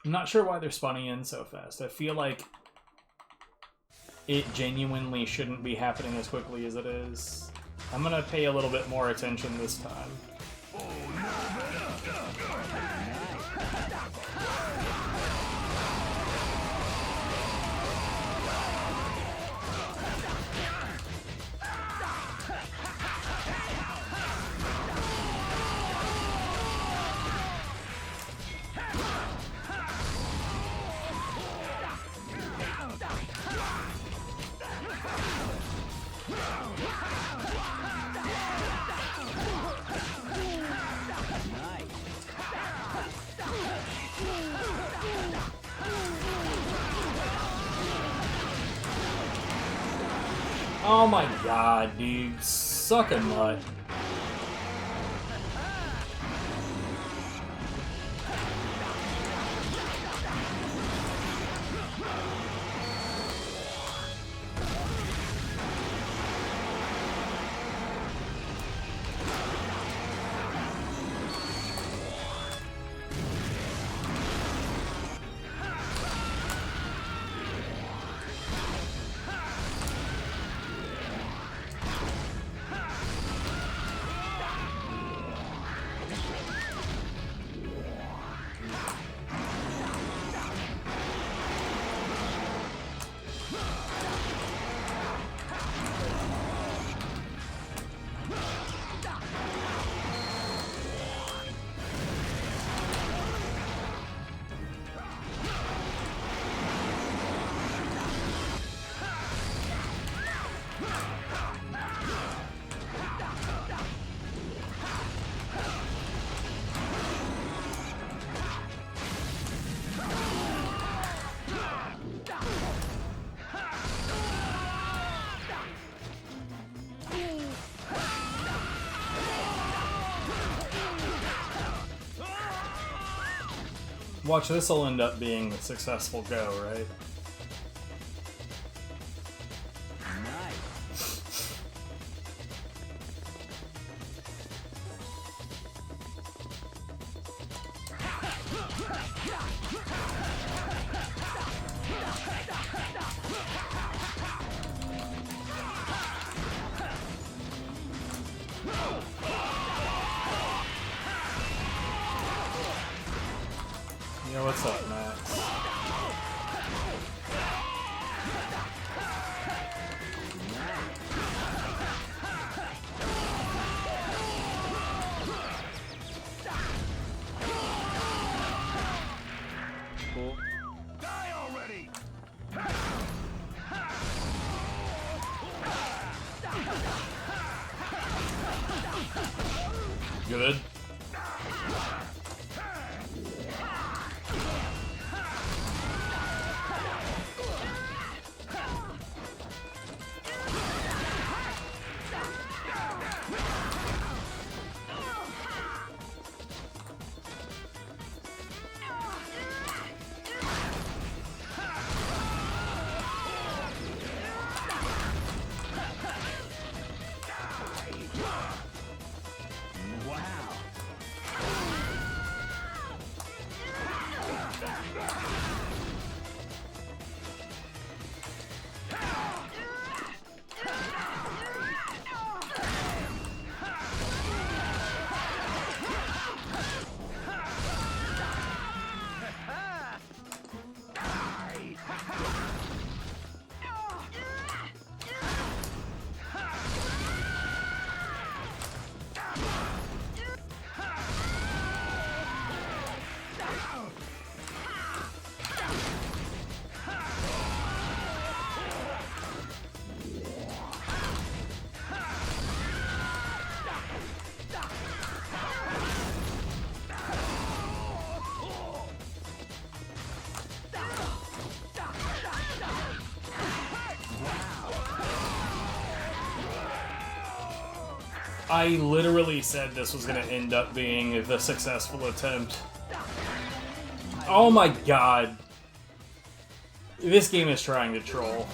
I'm not sure why they're spawning in so fast. I feel like it genuinely shouldn't be happening as quickly as it is. I'm gonna pay a little bit more attention this time. Oh my god, dude. Suck a nut. Watch, this will end up being a successful go, right? Yeah, what's up, Max? Cool. Die already! Good. Wow. I literally said this was going to end up being the successful attempt. Oh my god. This game is trying to troll.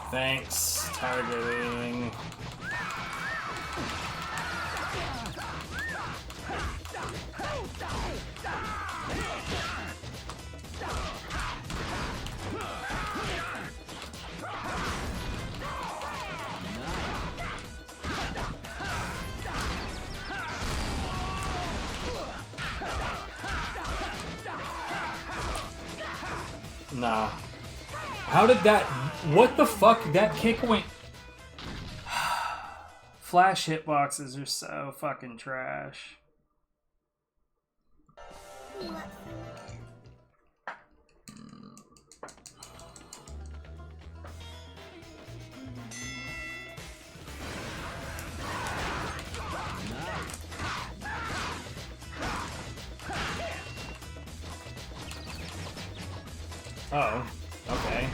Thanks, targeting. Nah. How did that... What the fuck? That kick went... Flash hitboxes are so fucking trash. Oh, okay.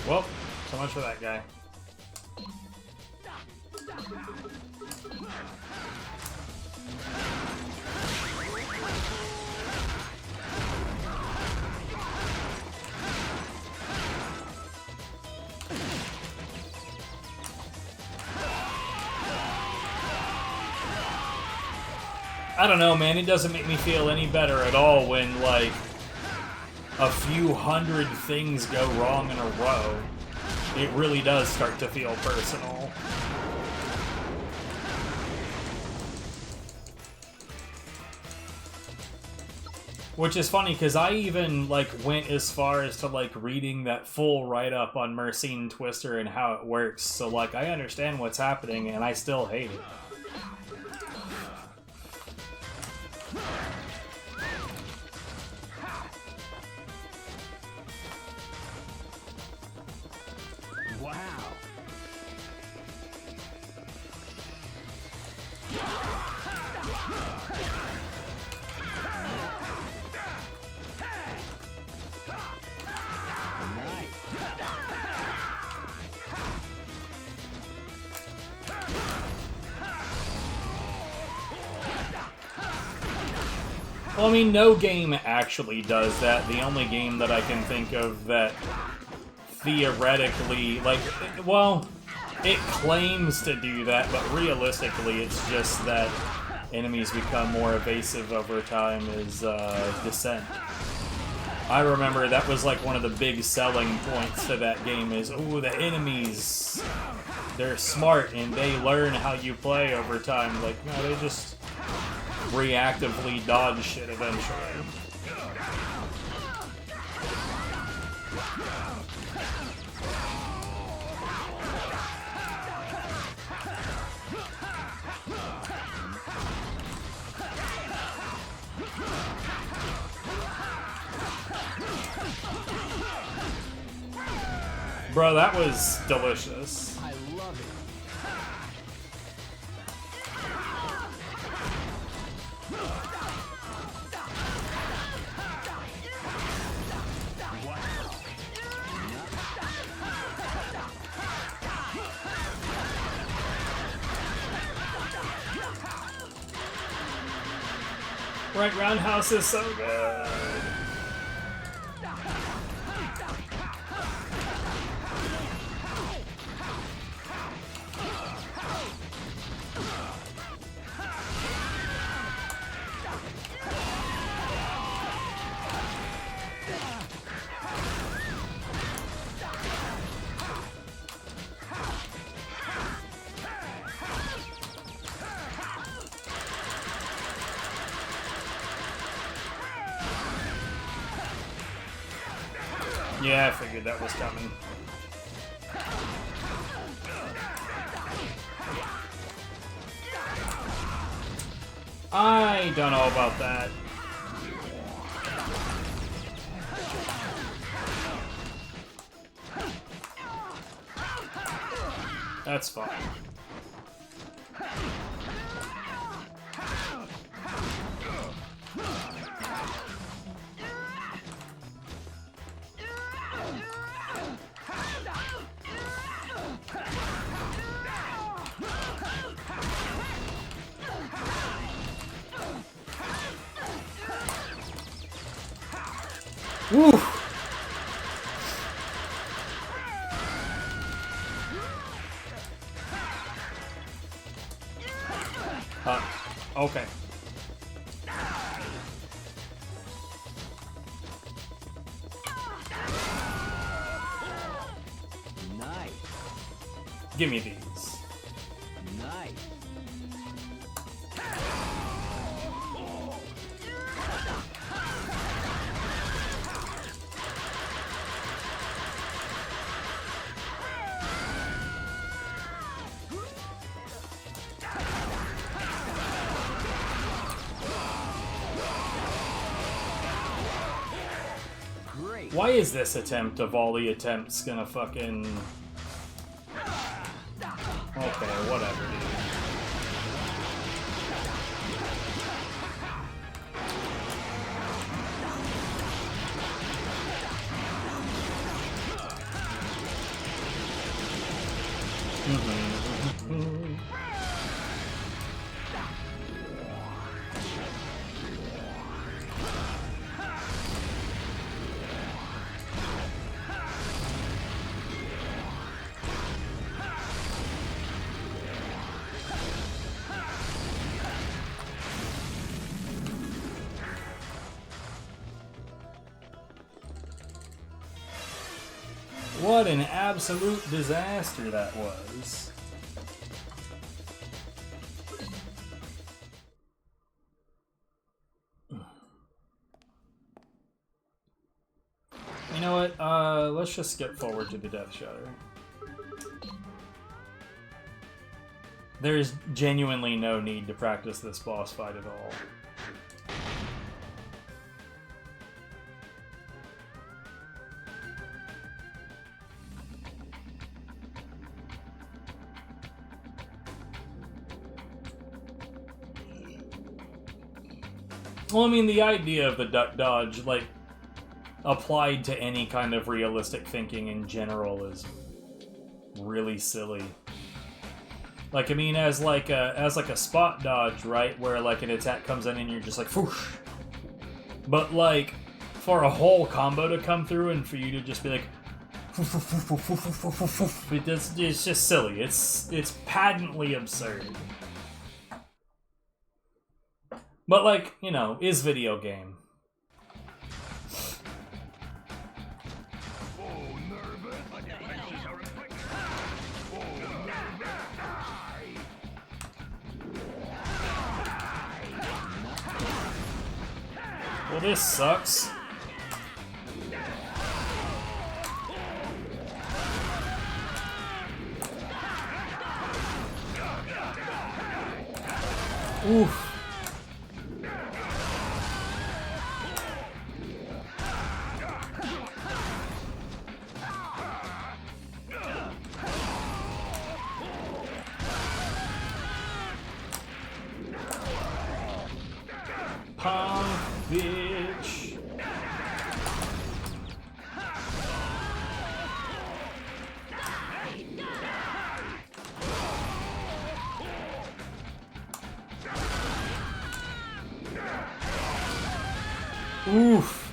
Well, so much for that guy. I don't know, man. It doesn't make me feel any better at all when, like, a few hundred things go wrong in a row. It really does start to feel personal. Which is funny, because I even, like, went as far as to, like, reading that full write-up on Mercine Twister and how it works. So, like, I understand what's happening, and I still hate it. Well, I mean, no game actually does that. The only game that I can think of that theoretically, like, well, it claims to do that, but realistically it's just that enemies become more evasive over time is Descent. I remember that was like one of the big selling points to that game is, ooh, the enemies, they're smart and they learn how you play over time. Like, no, they just reactively dodge shit eventually. Bro, that was delicious. I love it. Right, Roundhouse is so good. Yeah, I figured that was coming. I don't know about that. That's fine. Woo! Okay. Nice. Give me these. Nice. Great. Why is this attempt of all the attempts gonna fucking... Okay, whatever, dude. What an absolute disaster that was. You know what? Let's just skip forward to the Death Shudder. There is genuinely no need to practice this boss fight at all. Well, I mean, the idea of the duck dodge, like, applied to any kind of realistic thinking in general is really silly. Like, I mean, as like a spot dodge, right, where like an attack comes in and you're just like, whoosh. But like, for a whole combo to come through and for you to just be like, it's just silly. It's patently absurd. But like, you know, is video game. Well, this sucks. Oof. Punk, bitch. Oof.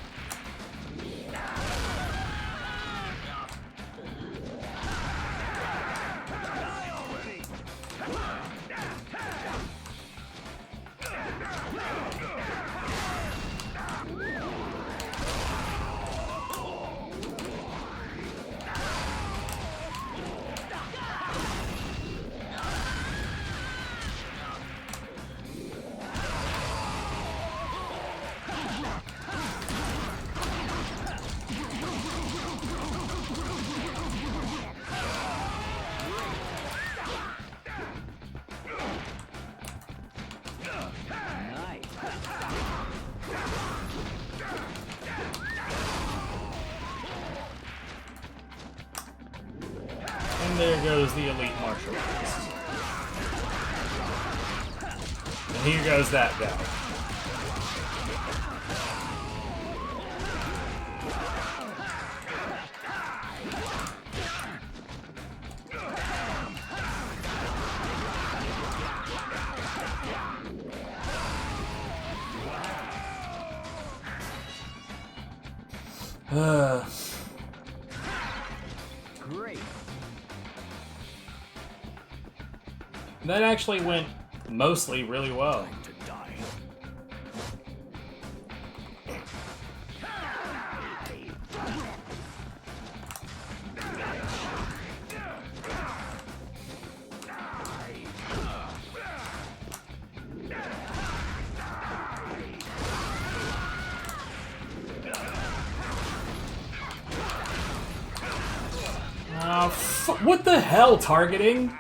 And there goes the elite martial artist. And here goes that guy. Great. That actually went mostly really well. What the hell, targeting?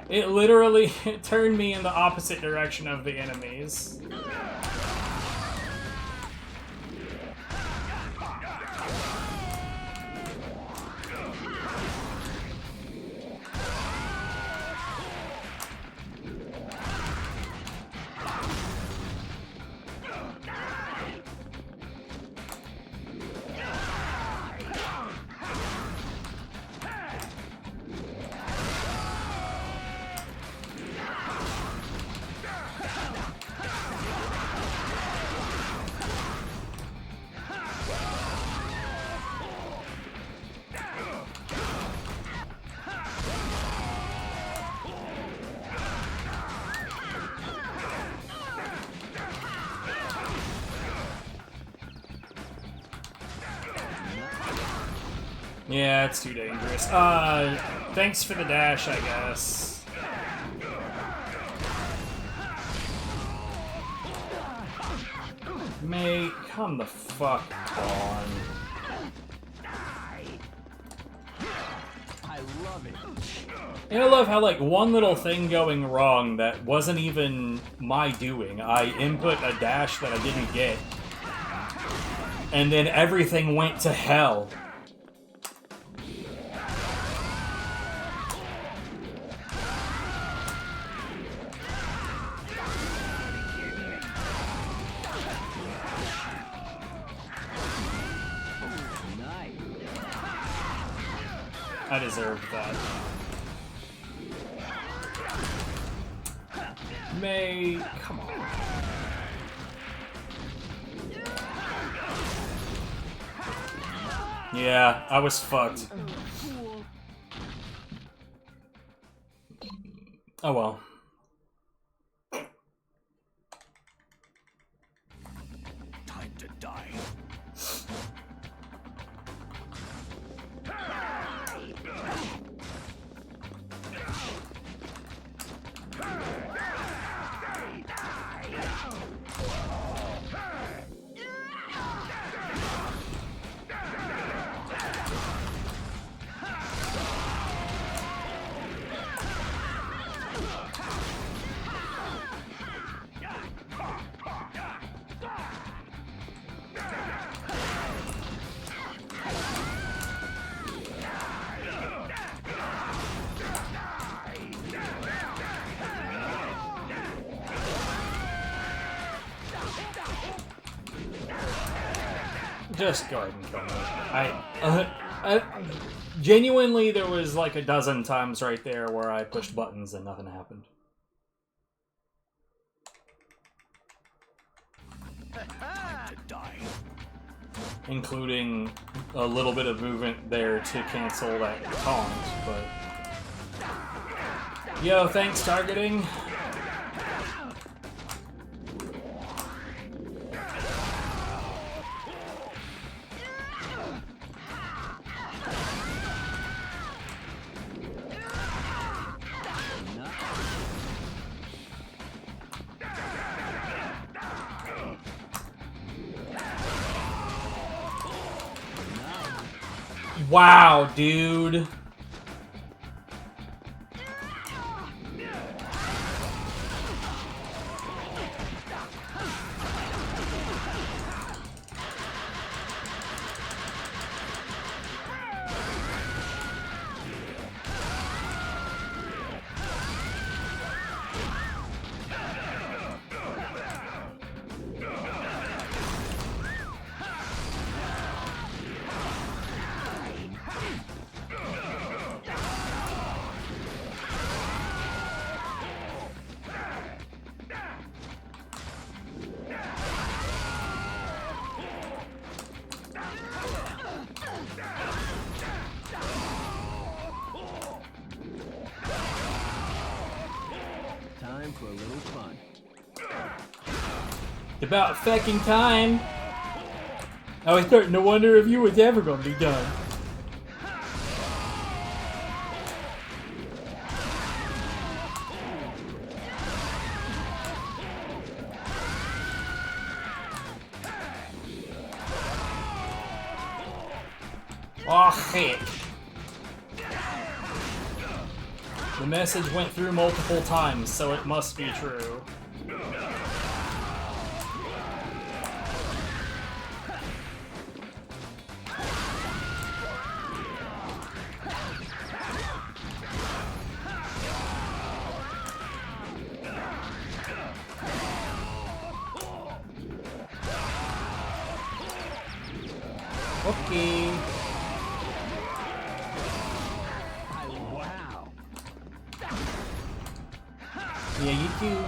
It literally turned me in the opposite direction of the enemies. Yeah, it's too dangerous. Thanks for the dash, I guess. Mate, come the fuck on. I love it. And I love how, like, one little thing going wrong that wasn't even my doing. I input a dash that I didn't get. And then everything went to hell. I deserved that. May, come on. Yeah, I was fucked. Oh well. Time to die. Just go ahead and kill me. I genuinely, there was like a dozen times right there where I pushed buttons and nothing happened. Time to die. Including a little bit of movement there to cancel that taunt, but... Yo, thanks, targeting. Wow, dude. time for a little fun. About fucking time. I was starting to wonder if you was ever gonna be done. Oh, heck. The message went through multiple times, so it must be true. Okay. Wow. Yeah, you too.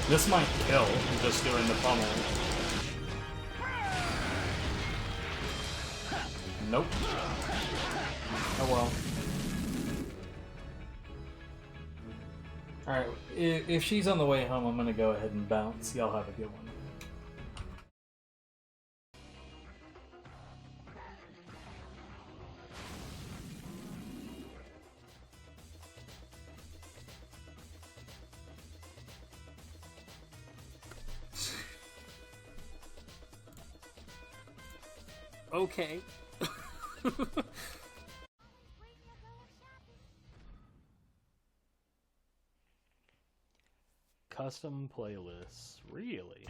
This might kill, just doing the pummel. Nope. Oh well. Alright, if she's on the way home, I'm gonna go ahead and bounce. Y'all have a good one. Okay. Custom playlists, really?